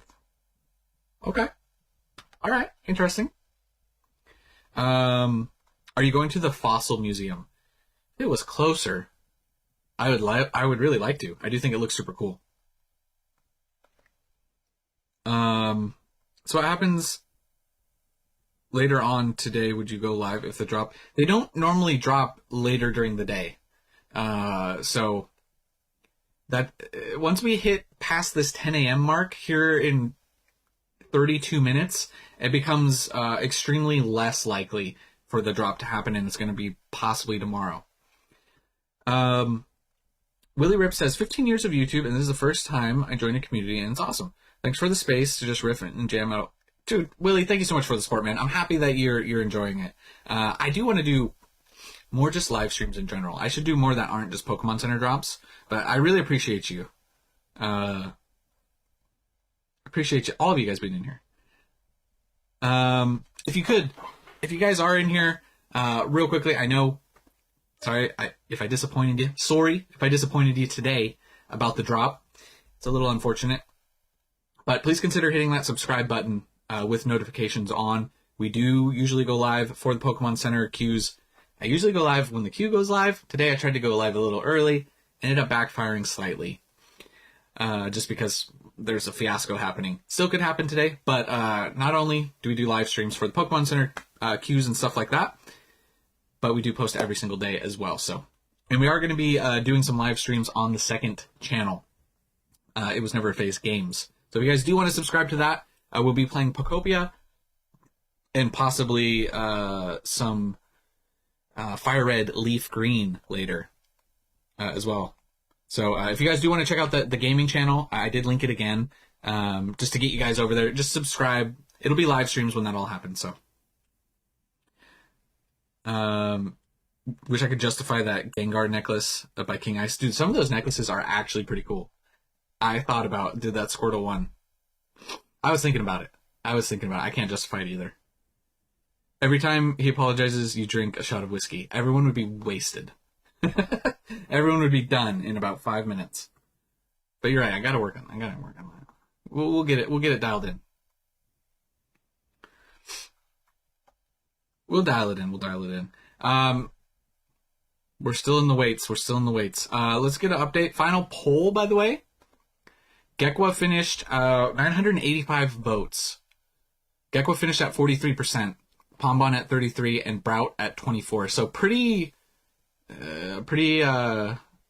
Okay. All right. Interesting. Are you going to the Fossil Museum? If it was closer, I would really like to. I do think it looks super cool. So what happens later on today? Would you go live if the drop? They don't normally drop later during the day. So that once we hit past this 10 a.m. mark here in 32 minutes, it becomes extremely less likely for the drop to happen, and it's going to be possibly tomorrow. Willie Rip says, 15 years of YouTube, and this is the first time I joined a community, and it's awesome. Thanks for the space to just riff and jam out. Dude, Willie, thank you so much for the support, man. I'm happy that you're enjoying it. I do want to do more just live streams in general. I should do more that aren't just Pokemon Center drops, but I really appreciate you. Appreciate you, all of you guys being in here. If you guys are in here, real quickly, I know, sorry if I disappointed you. Sorry if I disappointed you today about the drop. It's a little unfortunate. But please consider hitting that subscribe button with notifications on. We do usually go live for the Pokemon Center queues. I usually go live when the queue goes live. Today I tried to go live a little early. Ended up backfiring slightly. Just because there's a fiasco happening. Still could happen today, but not only do we do live streams for the Pokemon Center queues and stuff like that, but we do post every single day as well. So, and we are going to be doing some live streams on the second channel. It Was Never a Phase Games. So if you guys do want to subscribe to that, we'll be playing Pokopia and possibly some Fire Red Leaf Green later as well. So if you guys do want to check out the gaming channel, I did link it again just to get you guys over there. Just subscribe. It'll be live streams when that all happens. So wish I could justify that Gengar necklace by King Ice. Dude, some of those necklaces are actually pretty cool. I thought about, did that Squirtle one. I was thinking about it. I can't justify it either. Every time he apologizes, you drink a shot of whiskey. Everyone would be wasted. Everyone would be done in about 5 minutes. But you're right. I gotta work on that. We'll get it dialed in. We'll dial it in. We're still in the weights. Let's get an update. Final poll, by the way. Gekwa finished 985 votes. Gekwa finished at 43%. Pombon at 33%, and Brout at 24%. So pretty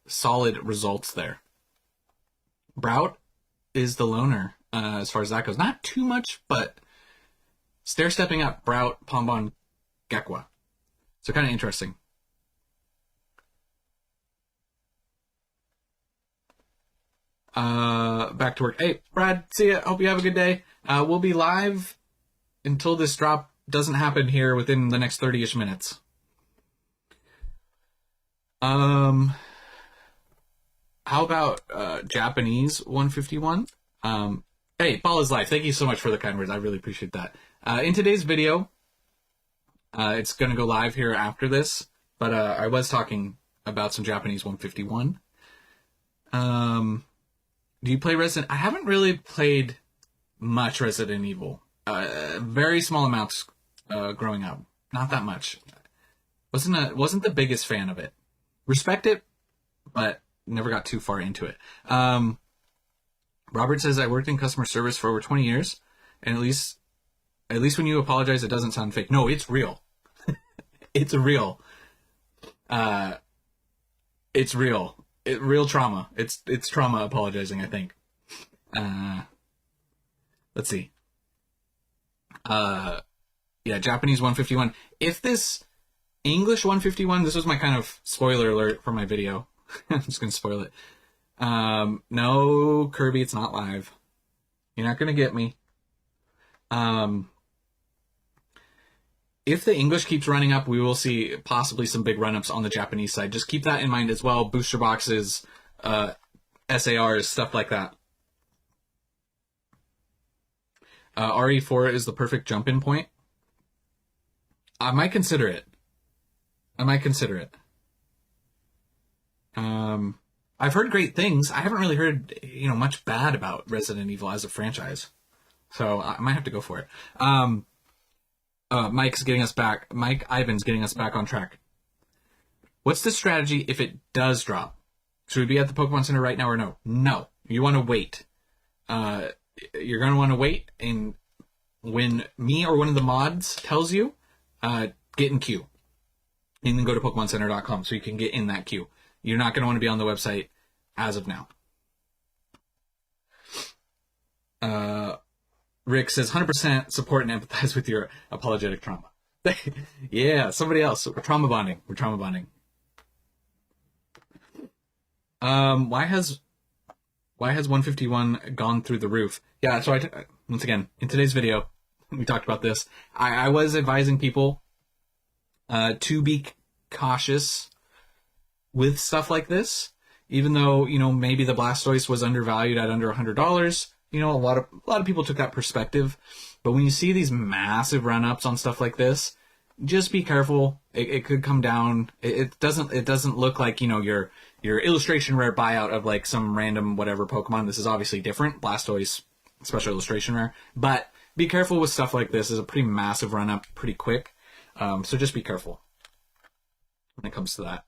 solid results there. Brout is the loner as far as that goes. Not too much, but stair-stepping up Brout, Pombon, Gekwa. So kind of interesting. Back to work. Hey, Brad, see ya. Hope you have a good day. We'll be live until this drop doesn't happen here within the next 30-ish minutes. How about Japanese 151? Hey, Ball is Life. Thank you so much for the kind words. I really appreciate that. In today's video, it's going to go live here after this, but I was talking about some Japanese 151. Do you play Resident? I haven't really played much Resident Evil. Very small amounts growing up. Not that much. Wasn't the biggest fan of it. Respect it, but never got too far into it. Robert says, I worked in customer service for over 20 years, and at least when you apologize, it doesn't sound fake. No, it's real. It's real. It's real. Real trauma. It's trauma apologizing, I think. Let's see. Yeah, Japanese 151. If this English 151, this was my kind of spoiler alert for my video. I'm just going to spoil it. No, Kirby, it's not live. You're not going to get me. If the English keeps running up, we will see possibly some big run-ups on the Japanese side. Just keep that in mind as well. Booster boxes, SARs, stuff like that. RE4 is the perfect jump-in point. I might consider it. I've heard great things. I haven't really heard, much bad about Resident Evil as a franchise. So I might have to go for it. Mike Ivan's getting us back on track. What's the strategy if it does drop? Should we be at the Pokemon Center right now or no? No. You want to wait. You're going to want to wait, and when me or one of the mods tells you, get in queue. And then go to PokemonCenter.com so you can get in that queue. You're not going to want to be on the website as of now. Rick says 100% support and empathize with your apologetic trauma. Yeah, somebody else. We're trauma bonding. We're trauma bonding. Why has 151 gone through the roof? Yeah, so once again, in today's video, we talked about this. I was advising people to be cautious with stuff like this, even though, you know, maybe the Blastoise was undervalued at under $100. You know, a lot of people took that perspective. But when you see these massive run-ups on stuff like this, just be careful. It could come down. It doesn't look like, you know, your illustration rare buyout of like some random whatever Pokemon. This is obviously different. Blastoise special illustration rare. But be careful with stuff like this. It's a pretty massive run-up pretty quick. So just be careful when it comes to that.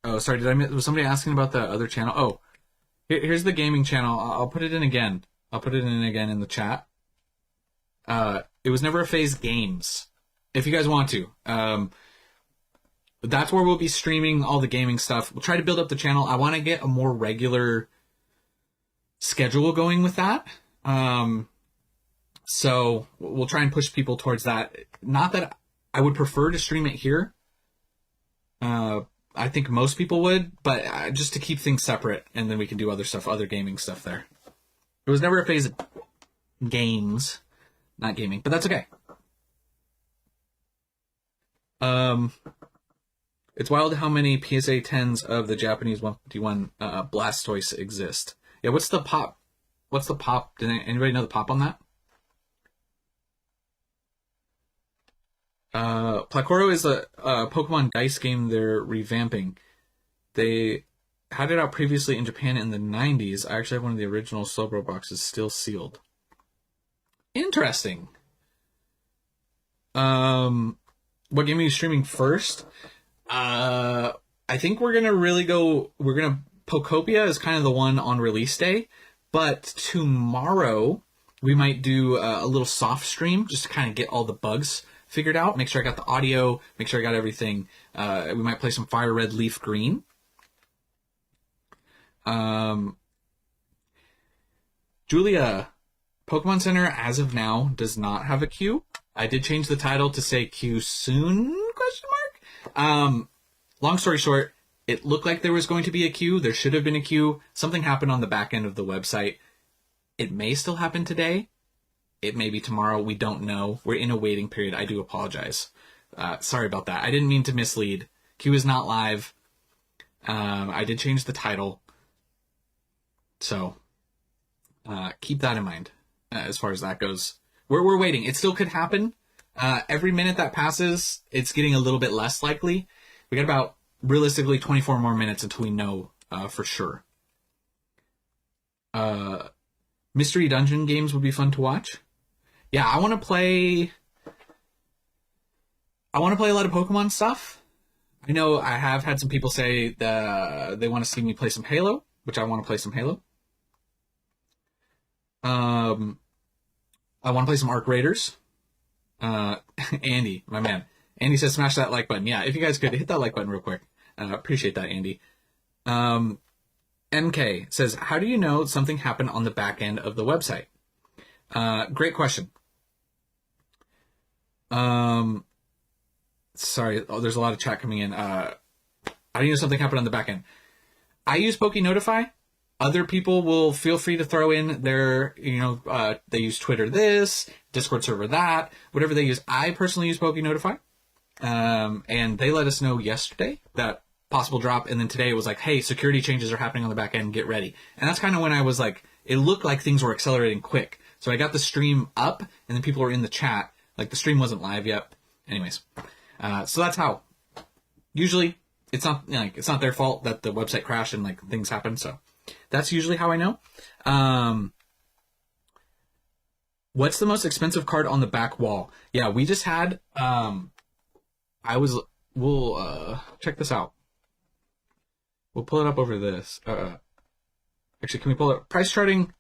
Oh, sorry. Was somebody asking about the other channel? Oh, here's the gaming channel. I'll put it in again. I'll put it in again in the chat. It was never a phase games. If you guys want to, that's where we'll be streaming all the gaming stuff. We'll try to build up the channel. I want to get a more regular schedule going with that. So we'll try and push people towards that. Not that I would prefer to stream it here. I think most people would, but just to keep things separate, and then we can do other stuff, other gaming stuff there. It was never a phase of games, not gaming, but that's okay. It's wild how many PSA 10s of the Japanese 151 Blastoise exist. Yeah, what's the pop? What's the pop? Did anybody know the pop on that? Ploro is a Pokemon dice game they're revamping. They had it out previously in Japan in the 90s. I actually have one of the original Slowbro boxes still sealed. Interesting. What game are you streaming first? I think we're gonna Pokopia is kind of the one on release day, but tomorrow we might do a little soft stream just to kind of get all the bugs figured out, make sure I got the audio, make sure I got everything. We might play some Fire Red Leaf Green. Julia, Pokemon Center as of now does not have a queue. I did change the title to say queue soon, ? Long story short, it looked like there was going to be a queue. There should have been a queue. Something happened on the back end of the website. It may still happen today. It may be tomorrow. We don't know. We're in a waiting period. I do apologize. Sorry about that. I didn't mean to mislead. Q is not live. I did change the title. So keep that in mind as far as that goes. We're waiting. It still could happen. Every minute that passes, it's getting a little bit less likely. We got about, realistically, 24 more minutes until we know for sure. Mystery dungeon games would be fun to watch. Yeah, I want to play a lot of Pokemon stuff. I know I have had some people say that they want to see me play some Halo, which I want to play some Halo. I want to play some Arc Raiders. Andy, my man. Andy says smash that like button. Yeah, if you guys could hit that like button real quick. Appreciate that, Andy. MK says, how do you know something happened on the back end of the website? Great question. Sorry, there's a lot of chat coming in. How do you know something happened on the back end? I use PokeNotify. Other people will feel free to throw in their, they use Twitter this, Discord server that, whatever they use. I personally use PokeNotify. And they let us know yesterday that possible drop, and then today it was like, hey, security changes are happening on the back end, get ready. And that's kind of when I was like, it looked like things were accelerating quick. So I got the stream up, and then people were in the chat. Like, the stream wasn't live yet. Anyways, so that's how. Usually, it's not their fault that the website crashed and like things happen. So that's usually how I know. What's the most expensive card on the back wall? Yeah, we just had. We'll check this out. We'll pull it up over this. Actually, can we pull it? Price charting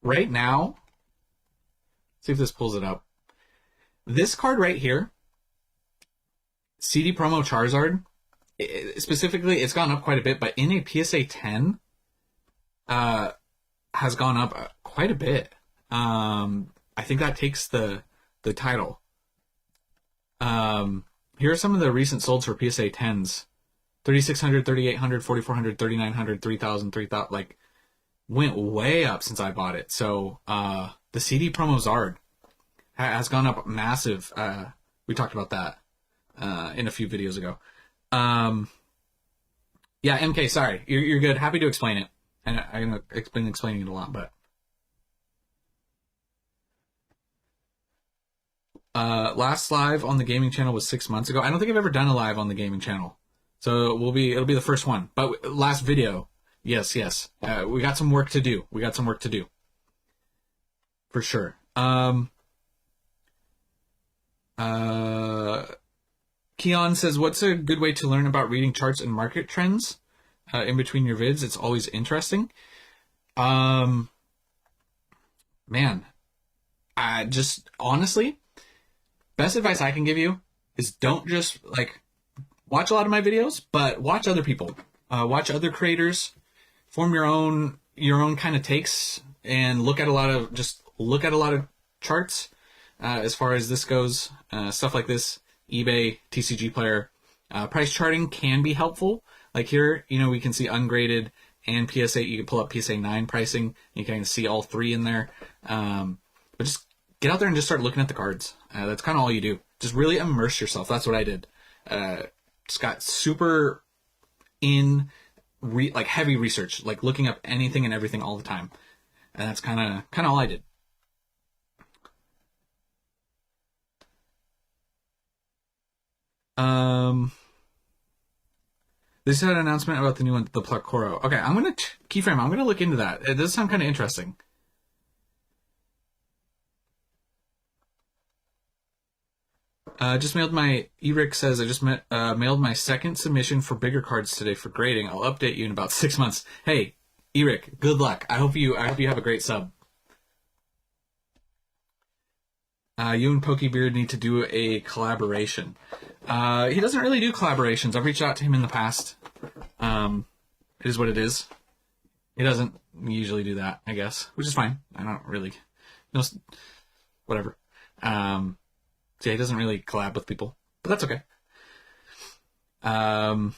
right now. See if this pulls it up. This card right here, CD promo Charizard, specifically, it's gone up quite a bit, but in a PSA 10, has gone up quite a bit. I think that takes the title. Here are some of the recent solds for PSA 10s. 3,600, 3,800, 4,400, 3,900, 3,000, 3,000, like, went way up since I bought it. So, the CD promo Zard has gone up massive. We talked about that, in a few videos ago. Yeah, MK, sorry. You're good. Happy to explain it. And I've been explaining it a lot, but. Last live on the gaming channel was 6 months ago. I don't think I've ever done a live on the gaming channel. So it'll be the first one. But last video, yes. We got some work to do. For sure. Keon says, what's a good way to learn about reading charts and market trends in between your vids? It's always interesting. Man, I just, honestly, best advice I can give you is don't just, like, watch a lot of my videos, but watch other people. Watch other creators, form your own kind of takes, and look at a lot of charts as far as this goes. Stuff like this, eBay, TCG Player. Price charting can be helpful. Like here, we can see ungraded and PSA. You can pull up PSA 9 pricing. You can kind of see all three in there. But just get out there and just start looking at the cards. That's kind of all you do. Just really immerse yourself. That's what I did. Just got super in heavy research, like looking up anything and everything all the time. And that's kind of all I did. This had an announcement about the new one, the Ploro. Okay, I'm gonna keyframe. I'm gonna look into that. It does sound kind of interesting. Just mailed my Eric says I just mailed my second submission for bigger cards today for grading. I'll update you in about 6 months. Hey, Eric, good luck. I hope you have a great sub. You and Pokebeard need to do a collaboration. He doesn't really do collaborations. I've reached out to him in the past. It is what it is. He doesn't usually do that, I guess, which is fine. I don't really, whatever. So yeah, he doesn't really collab with people, but that's okay. Jillian,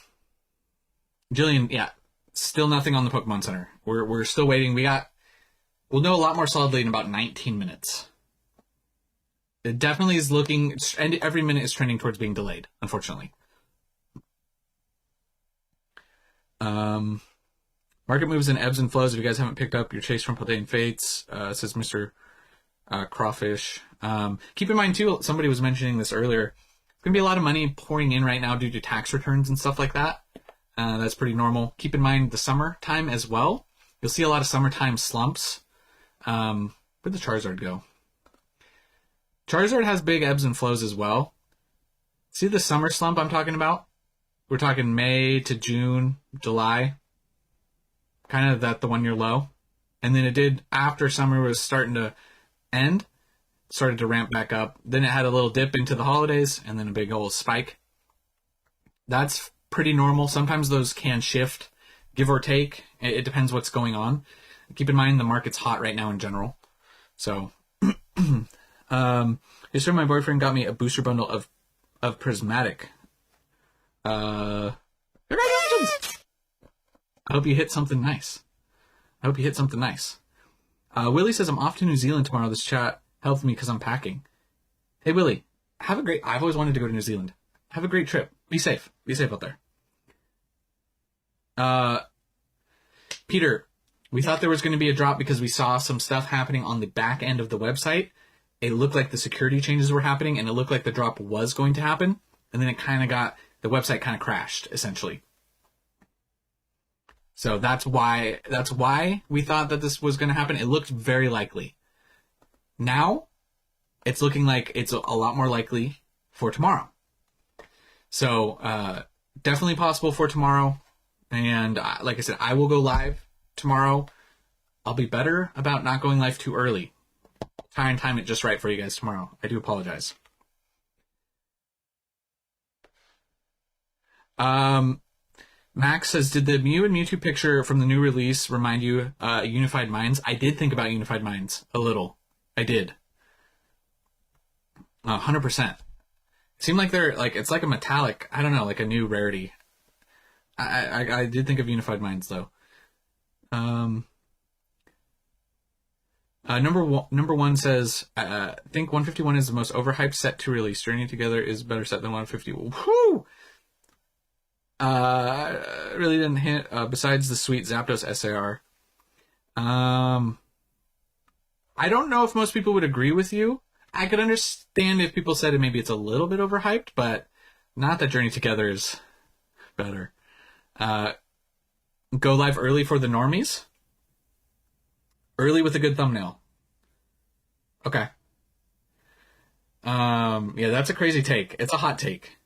yeah, still nothing on the Pokemon Center. We're still waiting. We'll know a lot more solidly in about 19 minutes. It definitely is looking, and every minute is trending towards being delayed, unfortunately. Market moves in ebbs and flows. If you guys haven't picked up your chase from Paldean Fates, says Mr. Crawfish. Keep in mind, too, somebody was mentioning this earlier. There's going to be a lot of money pouring in right now due to tax returns and stuff like that. That's pretty normal. Keep in mind the summertime as well. You'll see a lot of summertime slumps. Where'd the Charizard go? Charizard has big ebbs and flows as well. See the summer slump I'm talking about? We're talking May to June, July. Kind of the 1 year low. And then it did, after summer was starting to end, started to ramp back up. Then it had a little dip into the holidays, and then a big old spike. That's pretty normal. Sometimes those can shift, give or take. It depends what's going on. Keep in mind the market's hot right now in general. So... yesterday my boyfriend got me a booster bundle of Prismatic. Congratulations! I hope you hit something nice. Willie says, I'm off to New Zealand tomorrow. This chat helped me because I'm packing. Hey, Willie, I've always wanted to go to New Zealand. Have a great trip. Be safe. Be safe out there. Peter, we thought there was going to be a drop because we saw some stuff happening on the back end of the website. It looked like the security changes were happening, and it looked like the drop was going to happen. And then the website kind of crashed, essentially. So that's why we thought that this was going to happen. It looked very likely. Now, it's looking like it's a lot more likely for tomorrow. So, definitely possible for tomorrow. And like I said, I will go live tomorrow. I'll be better about not going live too early. Try and time it just right for you guys tomorrow. I do apologize. Max says, did the Mew and Mewtwo picture from the new release remind you Unified Minds? I did think about Unified Minds a little. I did. 100%. It seemed like they're like, it's like a metallic, I don't know, like a new rarity. I did think of Unified Minds though. Number one says, I think 151 is the most overhyped set to release. Journey Together is a better set than 150. Woo! Really didn't hit, besides the sweet Zapdos SAR. I don't know if most people would agree with you. I could understand if people said maybe it's a little bit overhyped, but not that Journey Together is better. Go live early for the normies. Early with a good thumbnail. Okay. Yeah, that's a crazy take. It's a hot take.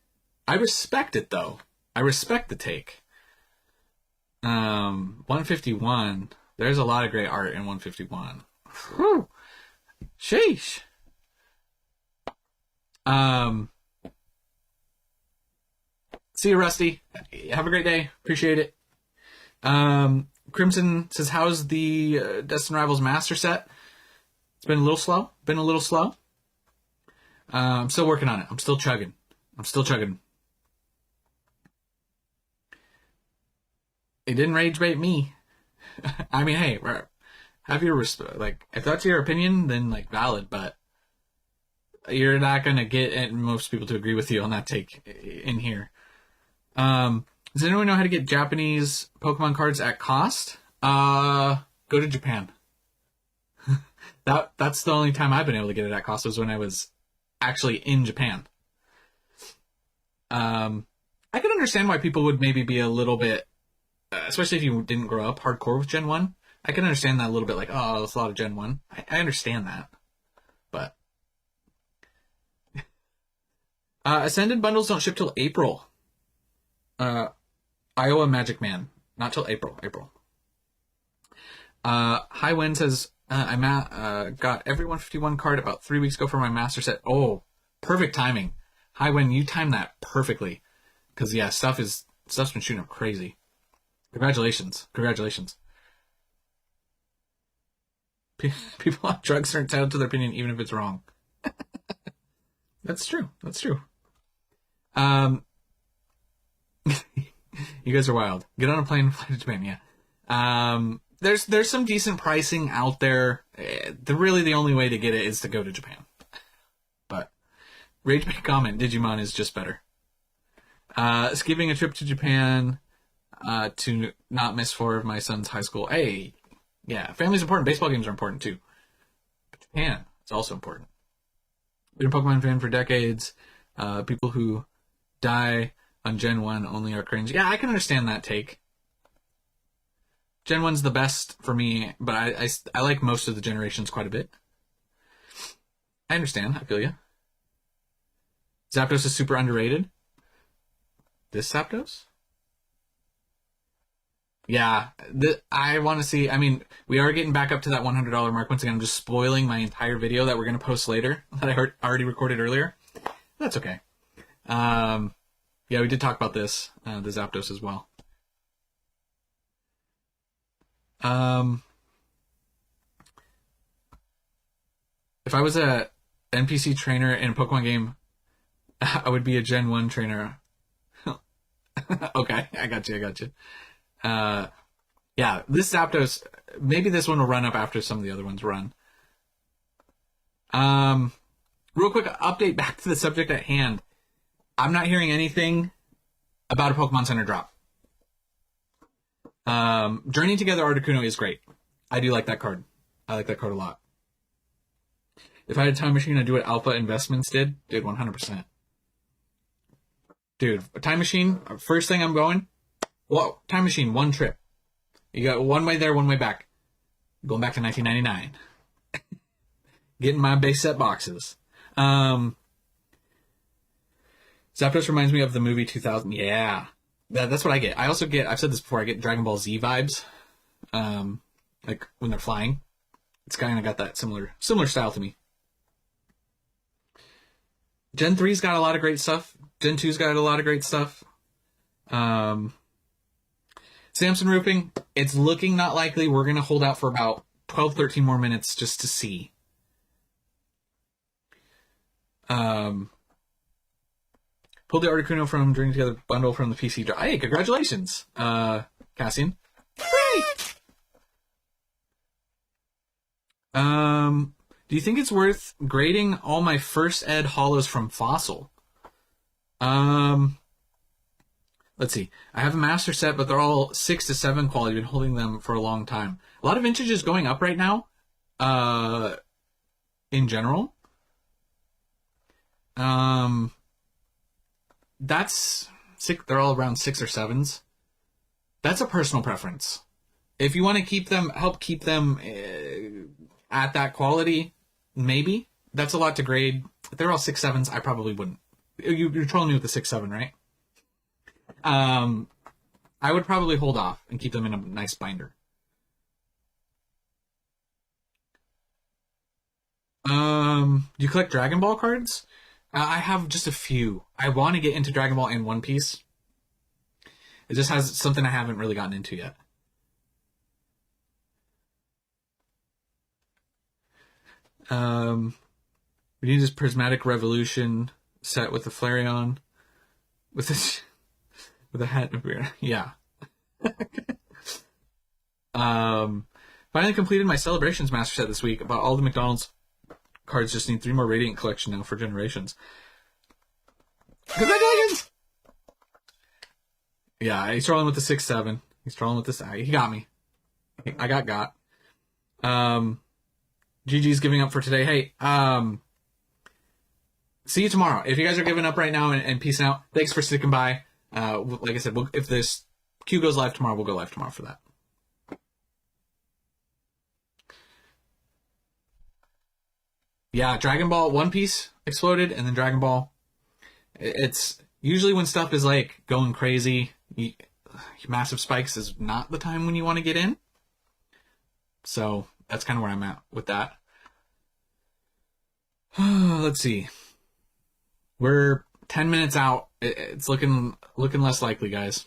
I respect it though. I respect the take. 151. There's a lot of great art in 151. Whew. Sheesh. See you, Rusty. Have a great day. Appreciate it. Crimson says, how's the Destined Rivals Master Set? It's been a little slow. I'm still working on it. I'm still chugging. It didn't rage bait me. I mean, hey, have your like, if that's your opinion, then like valid, but you're not gonna get most people to agree with you on that take in here. Does anyone know how to get Japanese Pokemon cards at cost? Go to Japan. That's the only time I've been able to get it at cost was when I was actually in Japan. I can understand why people would maybe be a little bit, especially if you didn't grow up hardcore with Gen 1. I can understand that a little bit, like, oh, that's a lot of Gen 1. I understand that. But Ascended bundles don't ship till April. Iowa Magic Man. Not till April. High Wind says, I got every 151 card about 3 weeks ago for my master set. Oh, perfect timing. High Wind, you timed that perfectly. Because, yeah, stuff's been shooting up crazy. Congratulations. People on drugs are entitled to their opinion even if it's wrong. That's true. You guys are wild. Get on a plane and fly to Japan, yeah. There's some decent pricing out there. Really the only way to get it is to go to Japan. But Rage Bait comment, Digimon is just better. Skipping a trip to Japan to not miss 4 of my son's high school. Hey, yeah, family's important. Baseball games are important too. But Japan, it's also important. Been a Pokemon fan for decades. People who die on Gen 1 only are cringe. Yeah, I can understand that take. Gen 1's the best for me, but I like most of the generations quite a bit. I understand. I feel you. Zapdos is super underrated. This Zapdos? Yeah, I want to see. I mean, we are getting back up to that $100 mark. Once again, I'm just spoiling my entire video that we're going to post later that I already recorded earlier. That's okay. Yeah, we did talk about this, the Zapdos as well. If I was a NPC trainer in a Pokemon game, I would be a Gen 1 trainer. Okay, I got you. Yeah, this Zapdos, maybe this one will run up after some of the other ones run. Real quick update back to the subject at hand. I'm not hearing anything about a Pokemon Center drop. Journey Together Articuno is great. I do like that card. I like that card a lot. If I had a time machine, I'd do what Alpha Investments did. Dude, 100%. Dude, a time machine, first thing I'm going, whoa, time machine, one trip. You got one way there, one way back. Going back to 1999. Getting my base set boxes. Zapdos reminds me of the movie 2000. Yeah. That's what I get. I also get, I've said this before, I get Dragon Ball Z vibes. Like when they're flying. It's kind of got that similar style to me. Gen 3's got a lot of great stuff. Gen 2's got a lot of great stuff. Samson Roofing, it's looking not likely. We're going to hold out for about 12, 13 more minutes just to see. Pulled the Articuno from Journey Together bundle from the PC. Hey, congratulations, Cassian. Great! Do you think it's worth grading all my first ed holos from Fossil? Let's see. I have a master set, but they're all 6 to 7 quality. I've been holding them for a long time. A lot of vintage is going up right now. In general. That's six. They're all around 6 or 7s. That's a personal preference. If you want to keep them, help keep them at that quality, maybe. That's a lot to grade. If they're all 6, 7s, I probably wouldn't. You're trolling me with the 6, 7, right? I would probably hold off and keep them in a nice binder. Do you collect Dragon Ball cards? I have just a few. I want to get into Dragon Ball and One Piece. It just has something I haven't really gotten into yet. We need this Prismatic Revolution set with the Flareon. With this... with a hat and a beard. Yeah. Finally completed my Celebrations Master set this week. About all the McDonald's cards just need 3 more Radiant Collection now for Generations. Congratulations! Yeah, he's trolling with the 6, 7. He's trolling with this. He got me. I got. GG's giving up for today. Hey, see you tomorrow. If you guys are giving up right now and peacing out, thanks for sticking by. Like I said, if this queue goes live tomorrow, we'll go live tomorrow for that. Yeah, Dragon Ball One Piece exploded, and then Dragon Ball. It's usually when stuff is like going crazy, massive spikes is not the time when you want to get in. So that's kind of where I'm at with that. Let's see. We're 10 minutes out. It's looking less likely, guys.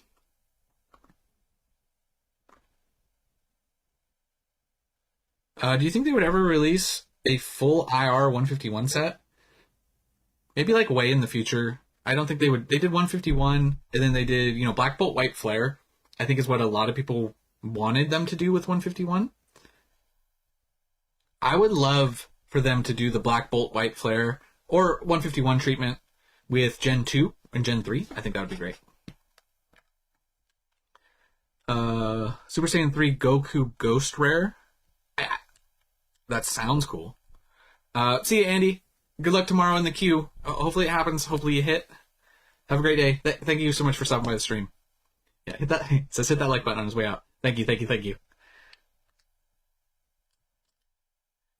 Do you think they would ever release a full IR 151 set? Maybe like way in the future. I don't think they would. They did 151, and then they did, Black Bolt White Flare. I think is what a lot of people wanted them to do with 151. I would love for them to do the Black Bolt White Flare or 151 treatment with Gen 2 and Gen 3. I think that would be great. Super Saiyan 3 Goku Ghost Rare. That sounds cool. See you, Andy. Good luck tomorrow in the queue. Hopefully it happens. Hopefully you hit. Have a great day. Thank you so much for stopping by the stream. Yeah, hit that. It says hit that like button on his way out. Thank you.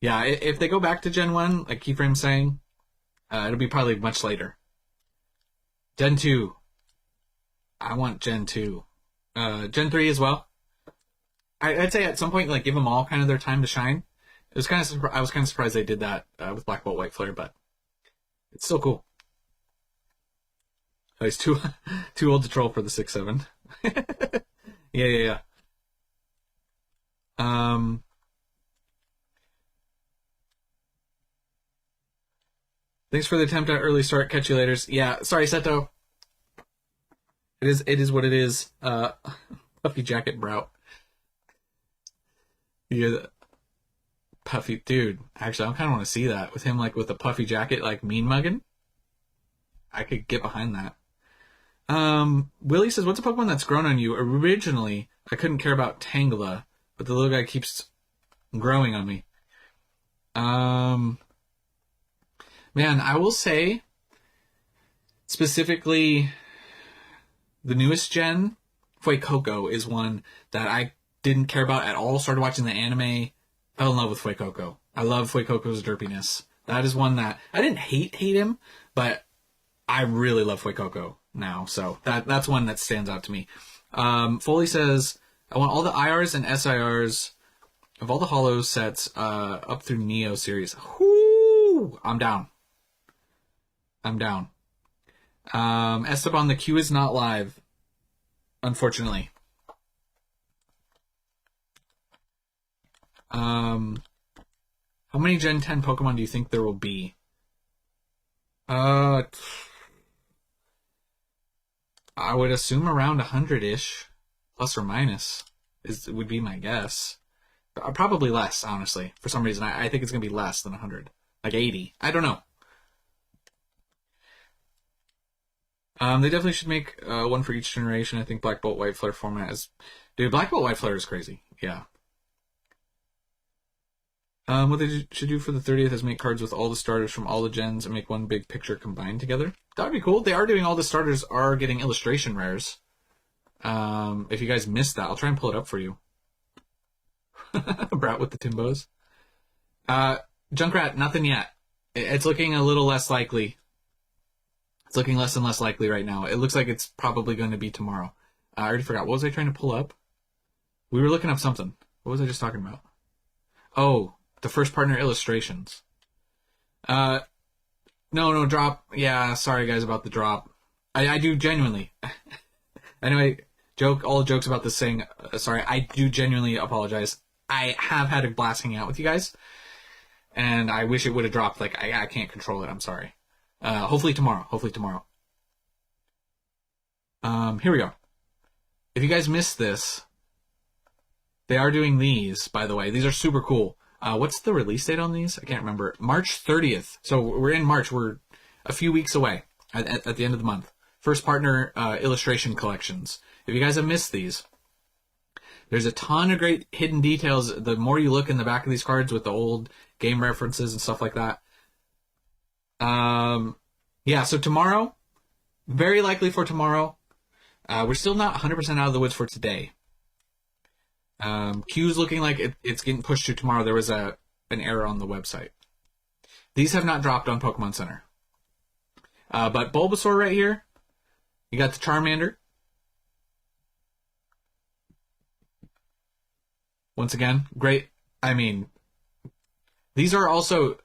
Yeah, if they go back to Gen 1, like Keyframe's saying, it'll be probably much later. Gen 2. I want Gen 2. Gen 3 as well. I'd say at some point, like, give them all kind of their time to shine. I was kind of surprised they did that with Black Bolt White Flare, but it's still cool. Oh, he's too old to troll for the 6-7. Yeah. Thanks for the attempt at early start. Catch you later. Yeah, sorry, Seto. It is what it is. Puffy jacket brow. Yeah, puffy dude. Actually, I kind of want to see that with him, like with a puffy jacket, like mean mugging. I could get behind that. Willie says, "What's a Pokemon that's grown on you?" Originally, I couldn't care about Tangela, but the little guy keeps growing on me. Man, I will say, specifically, the newest gen, Fuecoco is one that I didn't care about at all. Started watching the anime, fell in love with Fuecoco. I love Fuecoco's derpiness. That is one that I didn't hate him, but I really love Fuecoco now. So that's one that stands out to me. Foley says, I want all the IRs and SIRs of all the Holo sets up through Neo series. Whoo! I'm down. Esteban, the queue is not live. unfortunately. How many Gen 10 Pokemon do you think there will be? I would assume around 100-ish, plus or minus, would be my guess. Probably less, honestly. For some reason, I think it's going to be less than 100. Like 80. I don't know. They definitely should make one for each generation. I think Black Bolt White Flare format is... Dude, Black Bolt White Flare is crazy. Yeah. What they should do for the 30th is make cards with all the starters from all the gens and make one big picture combined together. That would be cool. They are doing all the starters are getting illustration rares. If you guys missed that, I'll try and pull it up for you. Brat with the Timbos. Junkrat, nothing yet. It's looking a little less likely. It's looking less and less likely right now. It looks like it's probably going to be tomorrow. I already forgot. What was I trying to pull up? We were looking up something. What was I just talking about? Oh, the first partner illustrations. No, drop. Yeah, sorry guys about the drop. I do genuinely. Anyway, all jokes about this saying, sorry, I do genuinely apologize. I have had a blast hanging out with you guys, and I wish it would have dropped. Like, I can't control it. I'm sorry. Hopefully tomorrow. Here we go. If you guys missed this, they are doing these, by the way. These are super cool. What's the release date on these? I can't remember. March 30th. So we're in March. We're a few weeks away at the end of the month. First partner illustration collections. If you guys have missed these, there's a ton of great hidden details. The more you look in the back of these cards with the old game references and stuff like that. Yeah, so tomorrow, very likely for tomorrow. We're still not 100% out of the woods for today. Q's looking like it's getting pushed to tomorrow. There was an error on the website. These have not dropped on Pokemon Center. But Bulbasaur right here. You got the Charmander. Once again, great. I mean, these are also,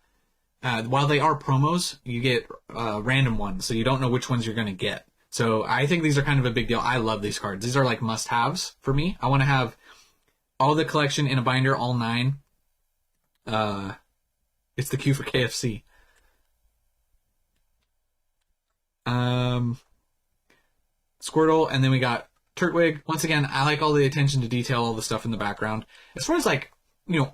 while they are promos, you get random ones, so you don't know which ones you're going to get. So I think these are kind of a big deal. I love these cards. These are like must-haves for me. I want to have all the collection in a binder, all 9. It's the Q for KFC. Squirtle, and then we got Turtwig. Once again, I like all the attention to detail, all the stuff in the background. As far as like,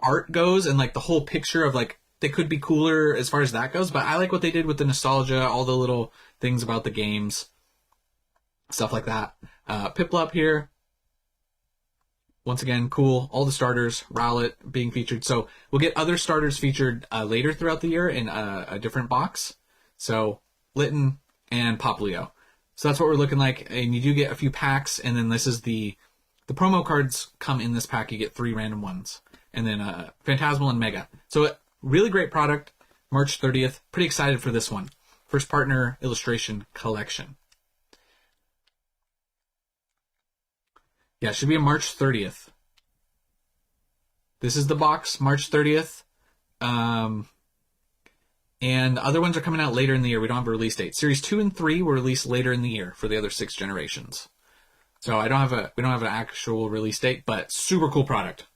art goes and like the whole picture of like, they could be cooler as far as that goes, but I like what they did with the nostalgia, all the little things about the games, stuff like that. Piplup here. Once again, cool. All the starters, Rowlet being featured. So we'll get other starters featured later throughout the year in a different box. So Litten and Popplio. So that's what we're looking like. And you do get a few packs, and then this is the promo cards come in this pack. You get 3 random ones. And then Phantasmal and Mega. So really great product. March 30th. Pretty excited for this one. First partner illustration collection. Yeah, it should be a March 30th. This is the box, March 30th. And other ones are coming out later in the year. We don't have a release date. Series 2 and 3 were released later in the year for the other 6 generations. So we don't have an actual release date, but super cool product.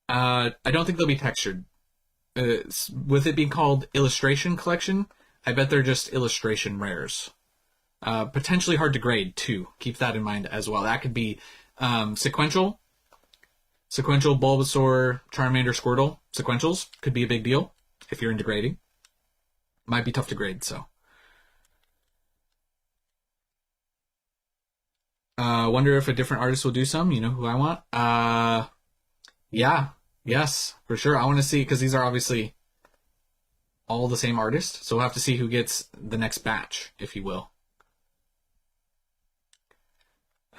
I don't think they'll be textured. With it being called Illustration Collection, I bet they're just illustration rares. Potentially hard to grade, too. Keep that in mind as well. That could be sequential, Bulbasaur, Charmander, Squirtle. Sequentials could be a big deal if you're into grading. Might be tough to grade, so. Wonder if a different artist will do some. You know who I want? Yeah. Yes, for sure. I want to see, because these are obviously all the same artist, so we'll have to see who gets the next batch, if you will.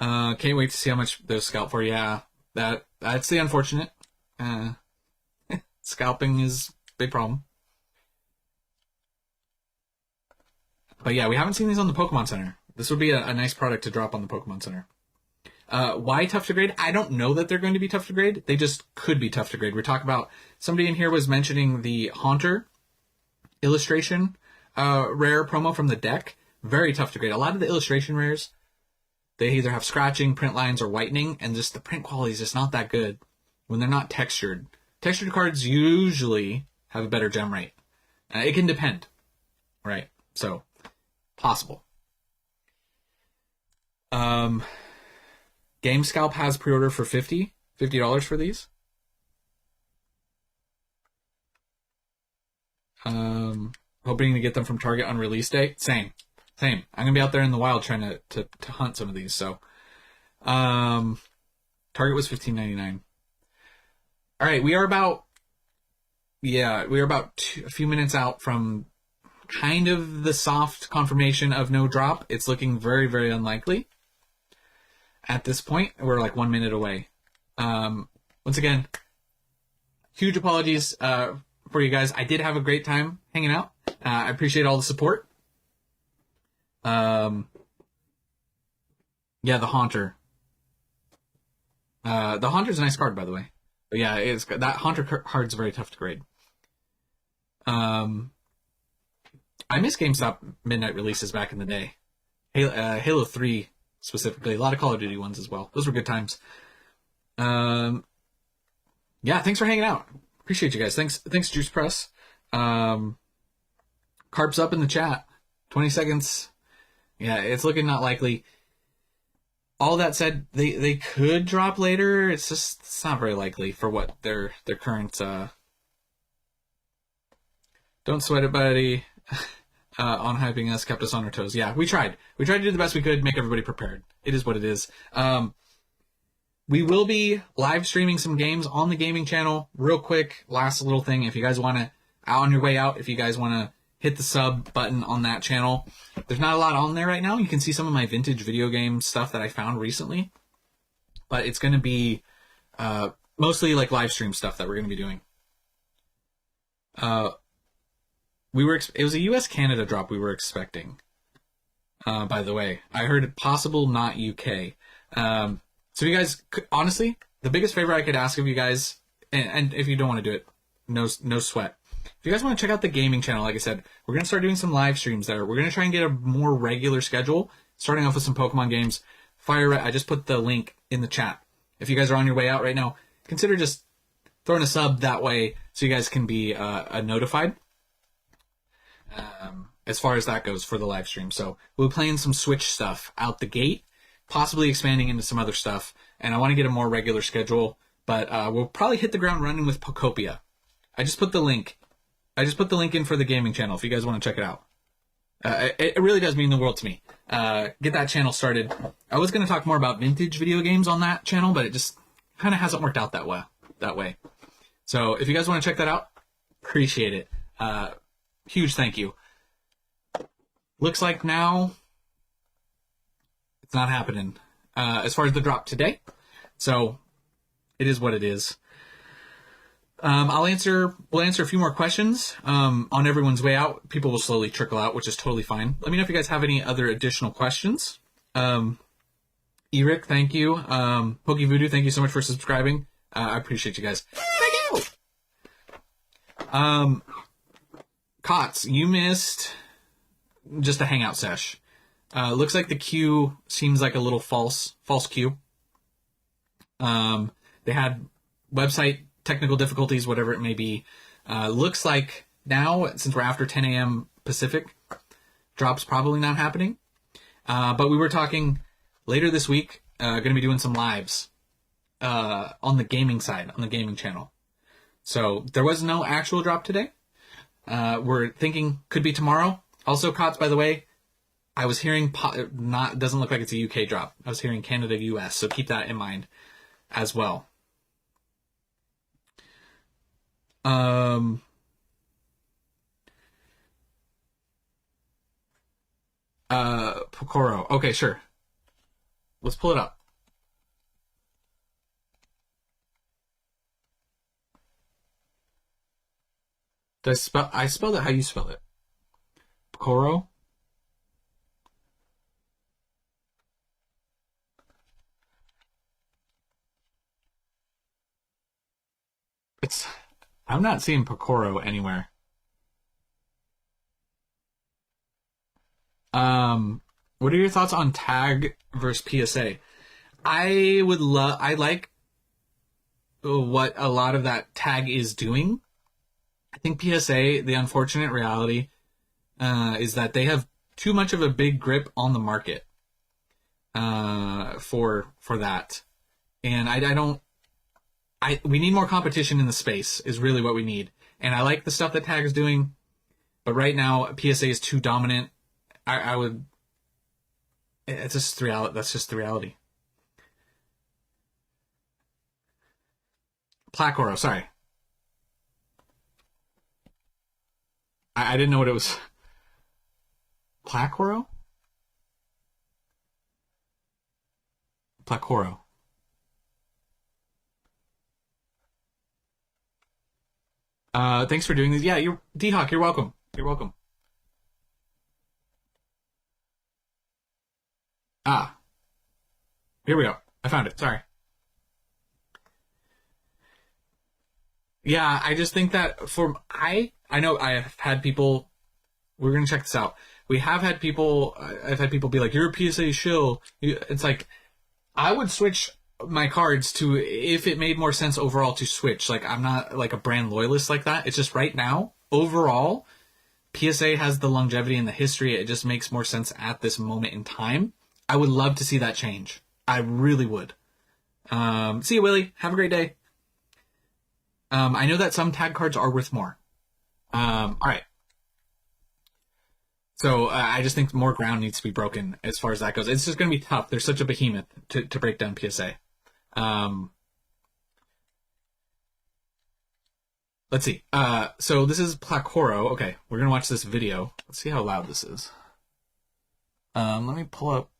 Can't wait to see how much those scalp for. Yeah, that's the unfortunate. Scalping is a big problem. But yeah, we haven't seen these on the Pokemon Center. This would be a nice product to drop on the Pokemon Center. Why tough to grade? I don't know that they're going to be tough to grade. They just could be tough to grade. We're talking about, somebody in here was mentioning the Haunter illustration rare promo from the deck. Very tough to grade. A lot of the illustration rares, they either have scratching, print lines, or whitening, and just the print quality is just not that good when they're not textured. Textured cards usually have a better gem rate. It can depend, right? So, possible. GameScalp has pre-order for $50 for these. Hoping to get them from Target on release day. Same. I'm gonna be out there in the wild trying to hunt some of these. So, Target was $15.99. All right, we are about a few minutes out from kind of the soft confirmation of no drop. It's looking very, very unlikely. At this point, we're like 1 minute away. Once again, huge apologies for you guys. I did have a great time hanging out. I appreciate all the support. Yeah, the Haunter. The Haunter's a nice card, by the way. But yeah, that Haunter card's very tough to grade. I miss GameStop midnight releases back in the day. Halo 3 specifically. A lot of Call of Duty ones as well. Those were good times. Yeah, thanks for hanging out. Appreciate you guys. Thanks, Juice Press. Carp's up in the chat. 20 seconds. Yeah, it's looking not likely. All that said, they could drop later. It's not very likely for what their current. Don't sweat it, buddy. On hyping us, kept us on our toes. Yeah, we tried. We tried to do the best we could, make everybody prepared. It is what it is. We will be live streaming some games on the gaming channel. Real quick, last little thing. If you guys want to, on your way out, if you guys want to hit the sub button on that channel. There's not a lot on there right now. You can see some of my vintage video game stuff that I found recently. But it's going to be mostly like live stream stuff that we're going to be doing. It was a US-Canada drop we were expecting. By the way, I heard possible, not UK. So you guys, honestly, the biggest favor I could ask of you guys, and if you don't want to do it, no sweat. If you guys want to check out the gaming channel, like I said, we're going to start doing some live streams there. We're going to try and get a more regular schedule, starting off with some Pokemon games. I just put the link in the chat. If you guys are on your way out right now, consider just throwing a sub that way so you guys can be notified as far as that goes for the live stream. So we'll be playing some Switch stuff out the gate, possibly expanding into some other stuff. And I want to get a more regular schedule, but we'll probably hit the ground running with Pokopia. I just put the link in for the gaming channel if you guys want to check it out. It really does mean the world to me. Get that channel started. I was going to talk more about vintage video games on that channel, but it just kind of hasn't worked out that way. So if you guys want to check that out, appreciate it. Huge thank you. Looks like now it's not happening as far as the drop today. So it is what it is. We'll answer a few more questions on everyone's way out. People will slowly trickle out, which is totally fine. Let me know if you guys have any other additional questions. Eric, thank you. Pokey Voodoo, thank you so much for subscribing. I appreciate you guys. Thank you. Cots, you missed just a hangout sesh. Looks like the queue seems like a little false queue. They had website technical difficulties, whatever it may be. Looks like now, since we're after 10 a.m. Pacific, drops probably not happening. But we were talking later this week, going to be doing some lives on the gaming side, on the gaming channel. So there was no actual drop today. We're thinking could be tomorrow. Also, Cots, by the way, I was hearing doesn't look like it's a UK drop. I was hearing Canada, US, so keep that in mind as well. Pokoro. Okay, sure. Let's pull it up. I spelled it how you spell it. Pokoro. I'm not seeing Pokoro anywhere. What are your thoughts on tag versus PSA? I like what a lot of that tag is doing. I think PSA, the unfortunate reality, is that they have too much of a big grip on the market for that, and I don't. We need more competition in the space is really what we need, and I like the stuff that Tag is doing, but right now PSA is too dominant. I would. It's just reality. That's just the reality. Placoro, sorry, I didn't know what it was. Placoro? Placoro. Thanks for doing this. Yeah, you're D-Hawk, you're welcome. You're welcome. Ah, here we go. I found it. Sorry. Yeah, I just think that I know I have had people. We're gonna check this out. We have had people. I've had people be like, "You're a PSA shill." It's like I would switch my cards to if it made more sense overall to switch. Like I'm not like a brand loyalist like that. It's just right now overall, PSA has the longevity and the history. It just makes more sense at this moment in time. I would love to see that change. I really would. See you, Willie. Have a great day. I know that some tag cards are worth more. All right. So I just think more ground needs to be broken as far as that goes. It's just going to be tough. There's such a behemoth to break down PSA. Um, let's see. So this is Placoro. Okay, we're going to watch this video. Let's see how loud this is. Let me pull up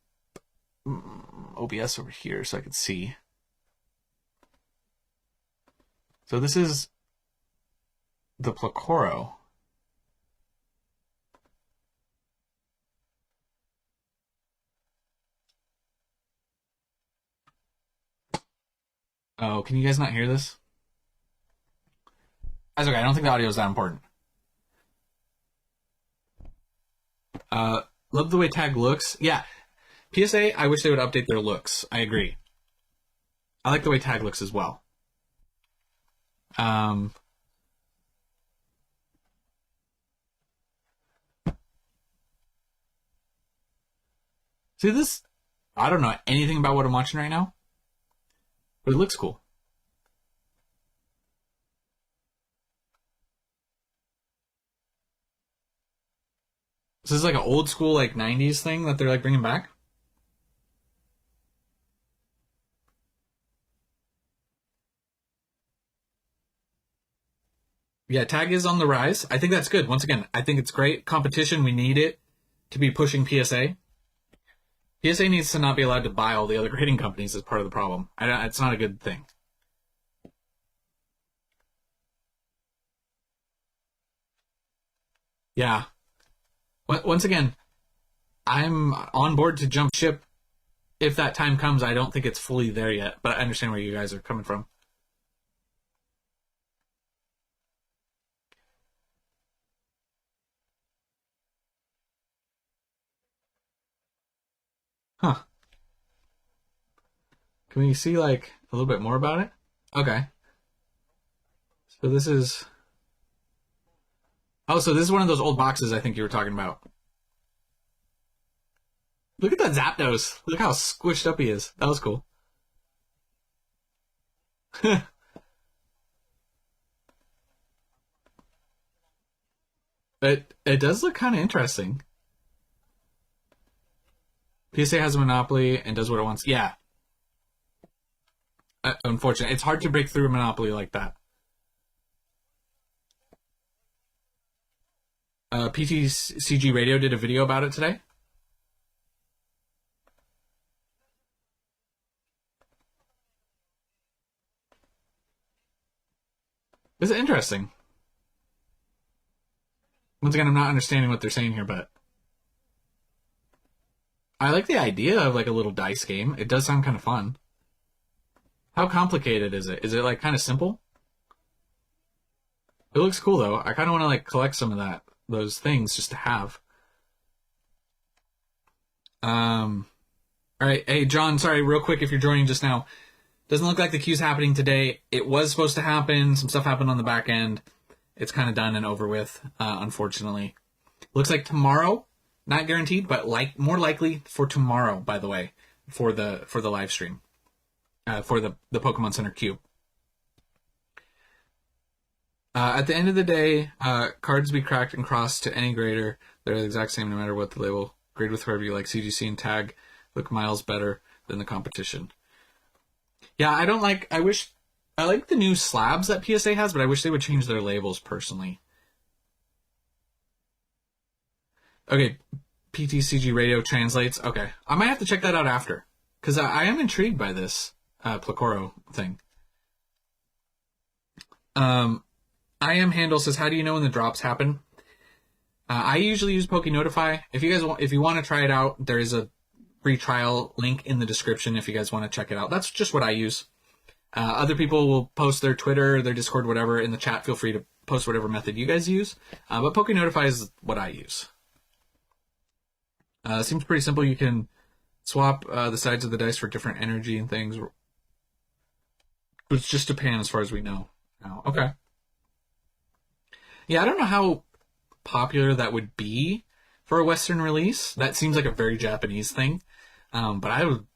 OBS over here so I can see. So this is the Placoro. Oh, can you guys not hear this? That's okay. I don't think the audio is that important. Love the way Tag looks. Yeah. PSA, I wish they would update their looks. I agree. I like the way Tag looks as well. Um, See this? I don't know anything about what I'm watching right now, but it looks cool. This is like an old school like 90s thing that they're like bringing back. Yeah, Tag is on the rise. I think that's good. Once again, I think it's great competition. We need it to be pushing PSA. PSA needs to not be allowed to buy all the other grading companies as part of the problem. It's not a good thing. Yeah. Once again, I'm on board to jump ship if that time comes. I don't think it's fully there yet, but I understand where you guys are coming from. Huh. Can we see like a little bit more about it? Okay. So this is. Oh, so this is one of those old boxes I think you were talking about. Look at that Zapdos. Look how squished up he is. That was cool. It does look kind of interesting. PSA has a monopoly and does what it wants. Yeah, unfortunately, it's hard to break through a monopoly like that. PTCG Radio did a video about it today. This is interesting. Once again, I'm not understanding what they're saying here, but I like the idea of like a little dice game. It does sound kind of fun. How complicated is it? Is it like kind of simple? It looks cool though. I kind of want to like collect some of those things just to have. All right. Hey, John, sorry, real quick, if you're joining just now. Doesn't look like the queue's happening today. It was supposed to happen. Some stuff happened on the back end. It's kind of done and over with, unfortunately. Looks like tomorrow, not guaranteed, but more likely for tomorrow, by the way, for the live stream, for the Pokemon Center queue. At the end of the day, cards be cracked and crossed to any grader. They're the exact same no matter what the label. Grade with whoever you like. CGC and tag look miles better than the competition. Yeah, I like the new slabs that PSA has, but I wish they would change their labels personally. Okay, PTCG radio translates. Okay, I might have to check that out after, because I am intrigued by this Ploro thing. I am Handle says, how do you know when the drops happen? I usually use PokeNotify. If you want to try it out, there is a free trial link in the description if you guys want to check it out. That's just what I use. Other people will post their Twitter, their Discord, whatever in the chat. Feel free to post whatever method you guys use. But PokeNotify is what I use. Seems pretty simple. You can swap the sides of the dice for different energy and things. It's just Japan as far as we know. Oh, okay. Yeah, I don't know how popular that would be for a Western release. That seems like a very Japanese thing. But I would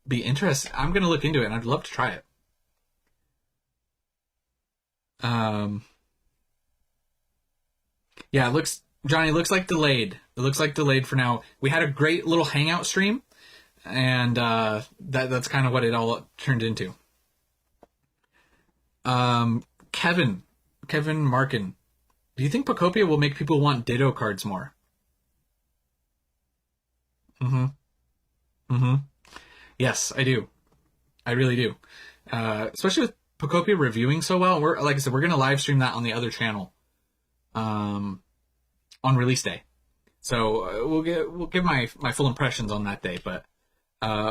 be interested. I'm going to look into it, and I'd love to try it. Yeah, Johnny, looks like delayed. It looks like delayed for now. We had a great little hangout stream, and that's kind of what it all turned into. Kevin Markin, do you think Pokopia will make people want Ditto cards more? Yes, I do. I really do. Especially with Pokopia reviewing so well. Like I said, we're going to live stream that on the other channel on release day. So we'll give my full impressions on that day. But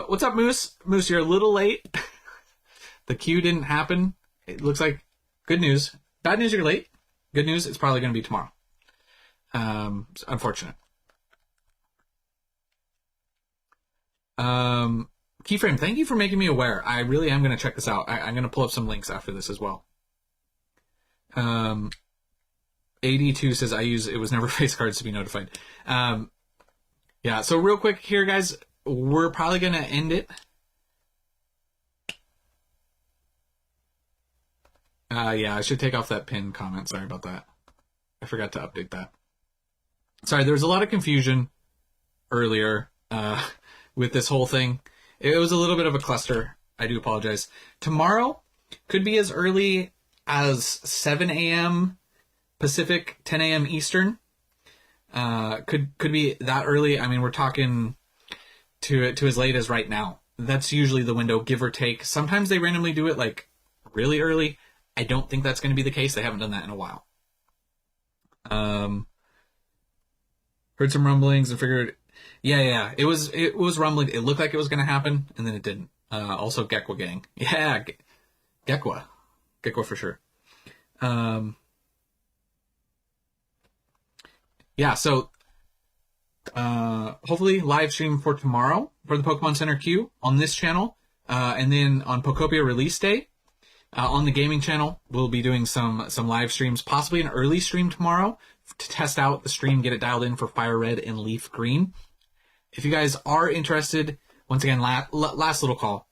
what's up, Moose? Moose, you're a little late. The queue didn't happen. It looks like good news. Bad news, you're late. Good news, it's probably going to be tomorrow. It's unfortunate. Keyframe, thank you for making me aware. I really am going to check this out. I'm going to pull up some links after this as well. 82 says, it was never face cards to be notified. Yeah, so real quick here, guys, we're probably going to end it. Yeah, I should take off that pinned comment. Sorry about that. I forgot to update that. Sorry, there was a lot of confusion earlier with this whole thing. It was a little bit of a cluster. I do apologize. Tomorrow could be as early as 7 a.m. Pacific, 10 a.m. Eastern. Could be that early. I mean, we're talking to as late as right now. That's usually the window, give or take. Sometimes they randomly do it like really early. I don't think that's going to be the case. They haven't done that in a while. Heard some rumblings and figured, yeah. It was rumbling. It looked like it was going to happen, and then it didn't. Also, Gekwa Gang. Yeah, Gekwa for sure. Yeah, so hopefully live stream for tomorrow for the Pokemon Center queue on this channel, and then on Pokopia release day. On the gaming channel, we'll be doing some live streams, possibly an early stream tomorrow to test out the stream, get it dialed in for Fire Red and Leaf Green. If you guys are interested, once again, last little call.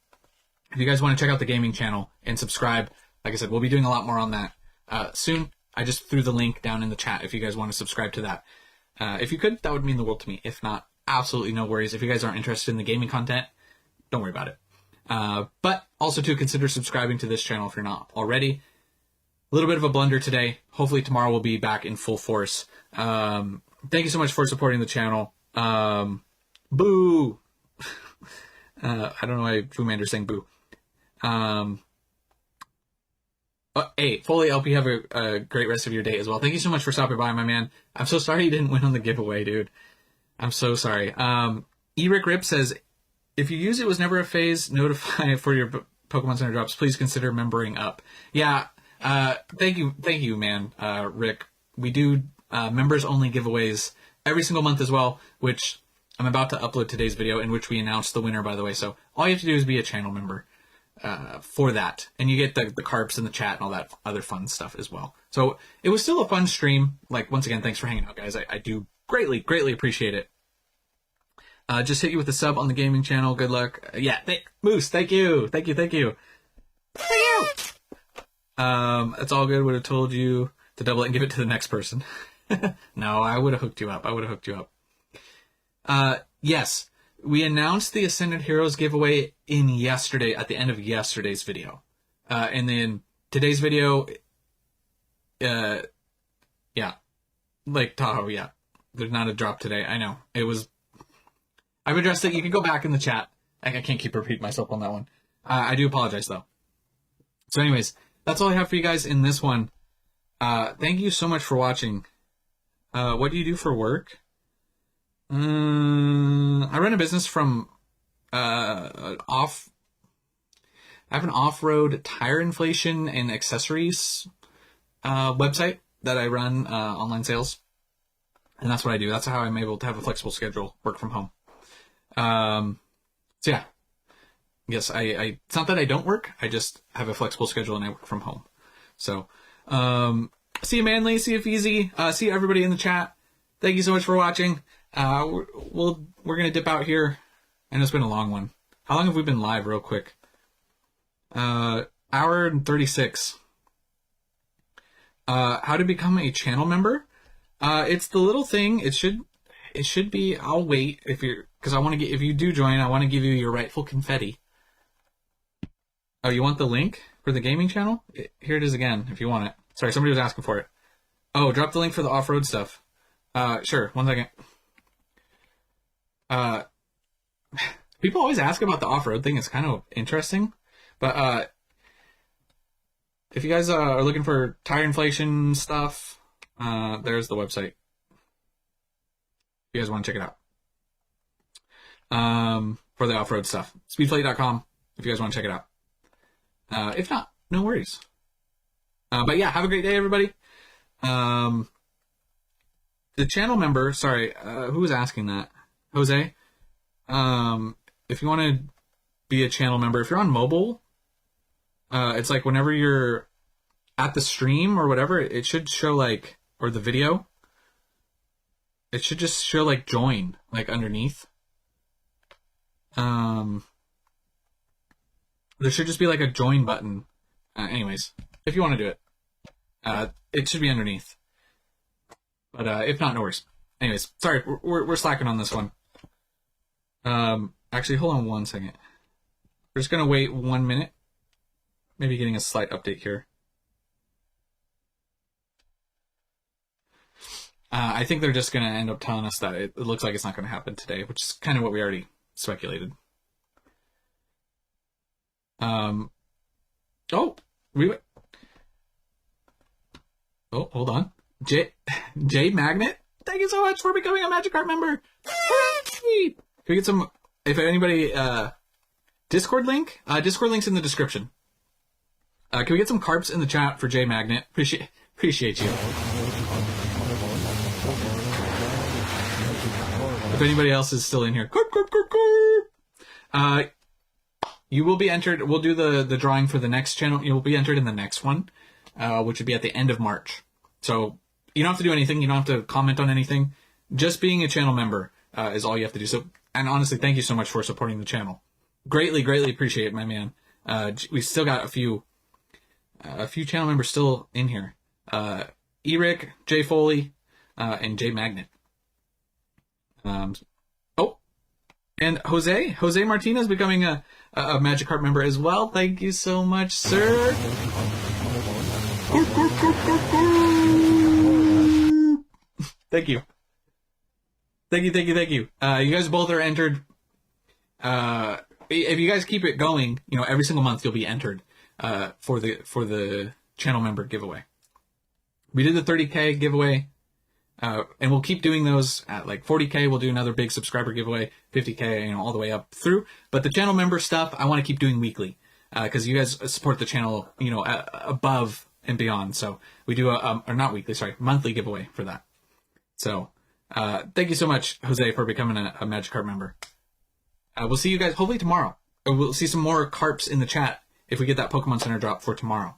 If you guys want to check out the gaming channel and subscribe, like I said, we'll be doing a lot more on that soon. I just threw the link down in the chat if you guys want to subscribe to that. If you could, that would mean the world to me. If not, absolutely no worries. If you guys aren't interested in the gaming content, don't worry about it. But also to consider subscribing to this channel if you're not already. A little bit of a blunder today. Hopefully tomorrow we'll be back in full force. Thank you so much for supporting the channel. Boo! I don't know why Foomander's saying boo. Hey, Foley, I hope you have a great rest of your day as well. Thank you so much for stopping by, my man. I'm so sorry you didn't win on the giveaway, dude. I'm so sorry. Eric Rip says, if you use it was never a phase, notify for your Pokemon Center drops. Please consider membering up. Yeah, thank you, man, Rick. We do members-only giveaways every single month as well, which I'm about to upload today's video in which we announced the winner, by the way. So all you have to do is be a channel member for that. And you get the carps in the chat and all that other fun stuff as well. So it was still a fun stream. Like, once again, thanks for hanging out, guys. I do greatly appreciate it. Just hit you with a sub on the gaming channel. Good luck. Yeah, Moose, thank you. Thank you. Thank you. It's all good. Would have told you to double it and give it to the next person. No, I would have hooked you up. Yes, we announced the Ascended Heroes giveaway at the end of yesterday's video. And then today's video, yeah, Lake Tahoe, yeah. There's not a drop today. I know. I've addressed it. You can go back in the chat. I can't keep repeating myself on that one. I do apologize, though. So anyways, that's all I have for you guys in this one. Thank you so much for watching. What do you do for work? I run a business from I have an off-road tire inflation and accessories website that I run online sales. And that's what I do. That's how I'm able to have a flexible schedule, work from home. So yeah, yes, it's not that I don't work. I just have a flexible schedule and I work from home. So, see you, Manly. See you, Feezy. See you, everybody in the chat. Thank you so much for watching. We're going to dip out here. I know it's been a long one. How long have we been live, real quick? Hour and 36. How to become a channel member? It's the little thing. It should be, I'll wait because if you do join, I want to give you your rightful confetti. Oh, you want the link for the gaming channel? Here it is again, if you want it. Sorry, somebody was asking for it. Oh, drop the link for the off-road stuff. Sure, 1 second. People always ask about the off-road thing. It's kind of interesting. But, if you guys are looking for tire inflation stuff, there's the website. If you guys want to check it out. For the off-road stuff. Speedflight.com if you guys want to check it out. If not, no worries. But yeah, have a great day, everybody. The channel member, sorry, who was asking that? Jose? If you want to be a channel member, if you're on mobile, it's like whenever you're at the stream or whatever, it should show like, or the video, it should just show like join, like underneath. There should just be like a join button. Anyways, if you want to do it, it should be underneath. But if not, no worries. Anyways, sorry, we're slacking on this one. Actually, hold on 1 second. We're just gonna wait 1 minute. Maybe getting a slight update here. I think they're just gonna end up telling us that it looks like it's not gonna happen today, which is kind of what we already speculated. Oh, hold on. J Magnet, thank you so much for becoming a Magikarp member. Can we get some? If anybody, Discord link. Discord link's in the description. Can we get some carps in the chat for J Magnet? Appreciate you. If anybody else is still in here, you will be entered. We'll do the drawing for the next channel. You will be entered in the next one, which would be at the end of March. So you don't have to do anything. You don't have to comment on anything. Just being a channel member is all you have to do. So, and honestly, thank you so much for supporting the channel. Greatly appreciate it, my man. We still got a few channel members still in here. Eric, Jay Foley, and J Magnet. Oh, and Jose Martinez becoming a Magikarp member as well. Thank you so much, sir. Thank you. You guys both are entered. If you guys keep it going, every single month you'll be entered for the channel member giveaway. We did the 30K giveaway. And we'll keep doing those at like 40K. We'll do another big subscriber giveaway, 50K, all the way up through. But the channel member stuff, I want to keep doing weekly because you guys support the channel, above and beyond. So we do or not weekly, sorry, monthly giveaway for that. So Thank you so much, Jose, for becoming a Magikarp member. We'll see you guys hopefully tomorrow. We'll see some more carps in the chat if we get that Pokemon Center drop for tomorrow.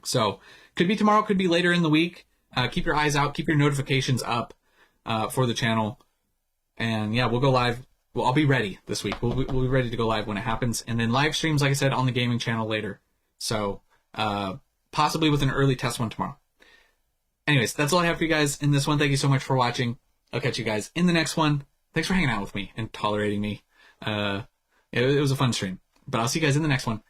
So, could be tomorrow, could be later in the week. Keep your eyes out, keep your notifications up for the channel. And yeah, we'll go live. Well, I'll be ready this week. We'll be ready to go live when it happens. And then live streams, like I said, on the gaming channel later. So, possibly with an early test one tomorrow. Anyways, that's all I have for you guys in this one. Thank you so much for watching. I'll catch you guys in the next one. Thanks for hanging out with me and tolerating me. It was a fun stream. But I'll see you guys in the next one.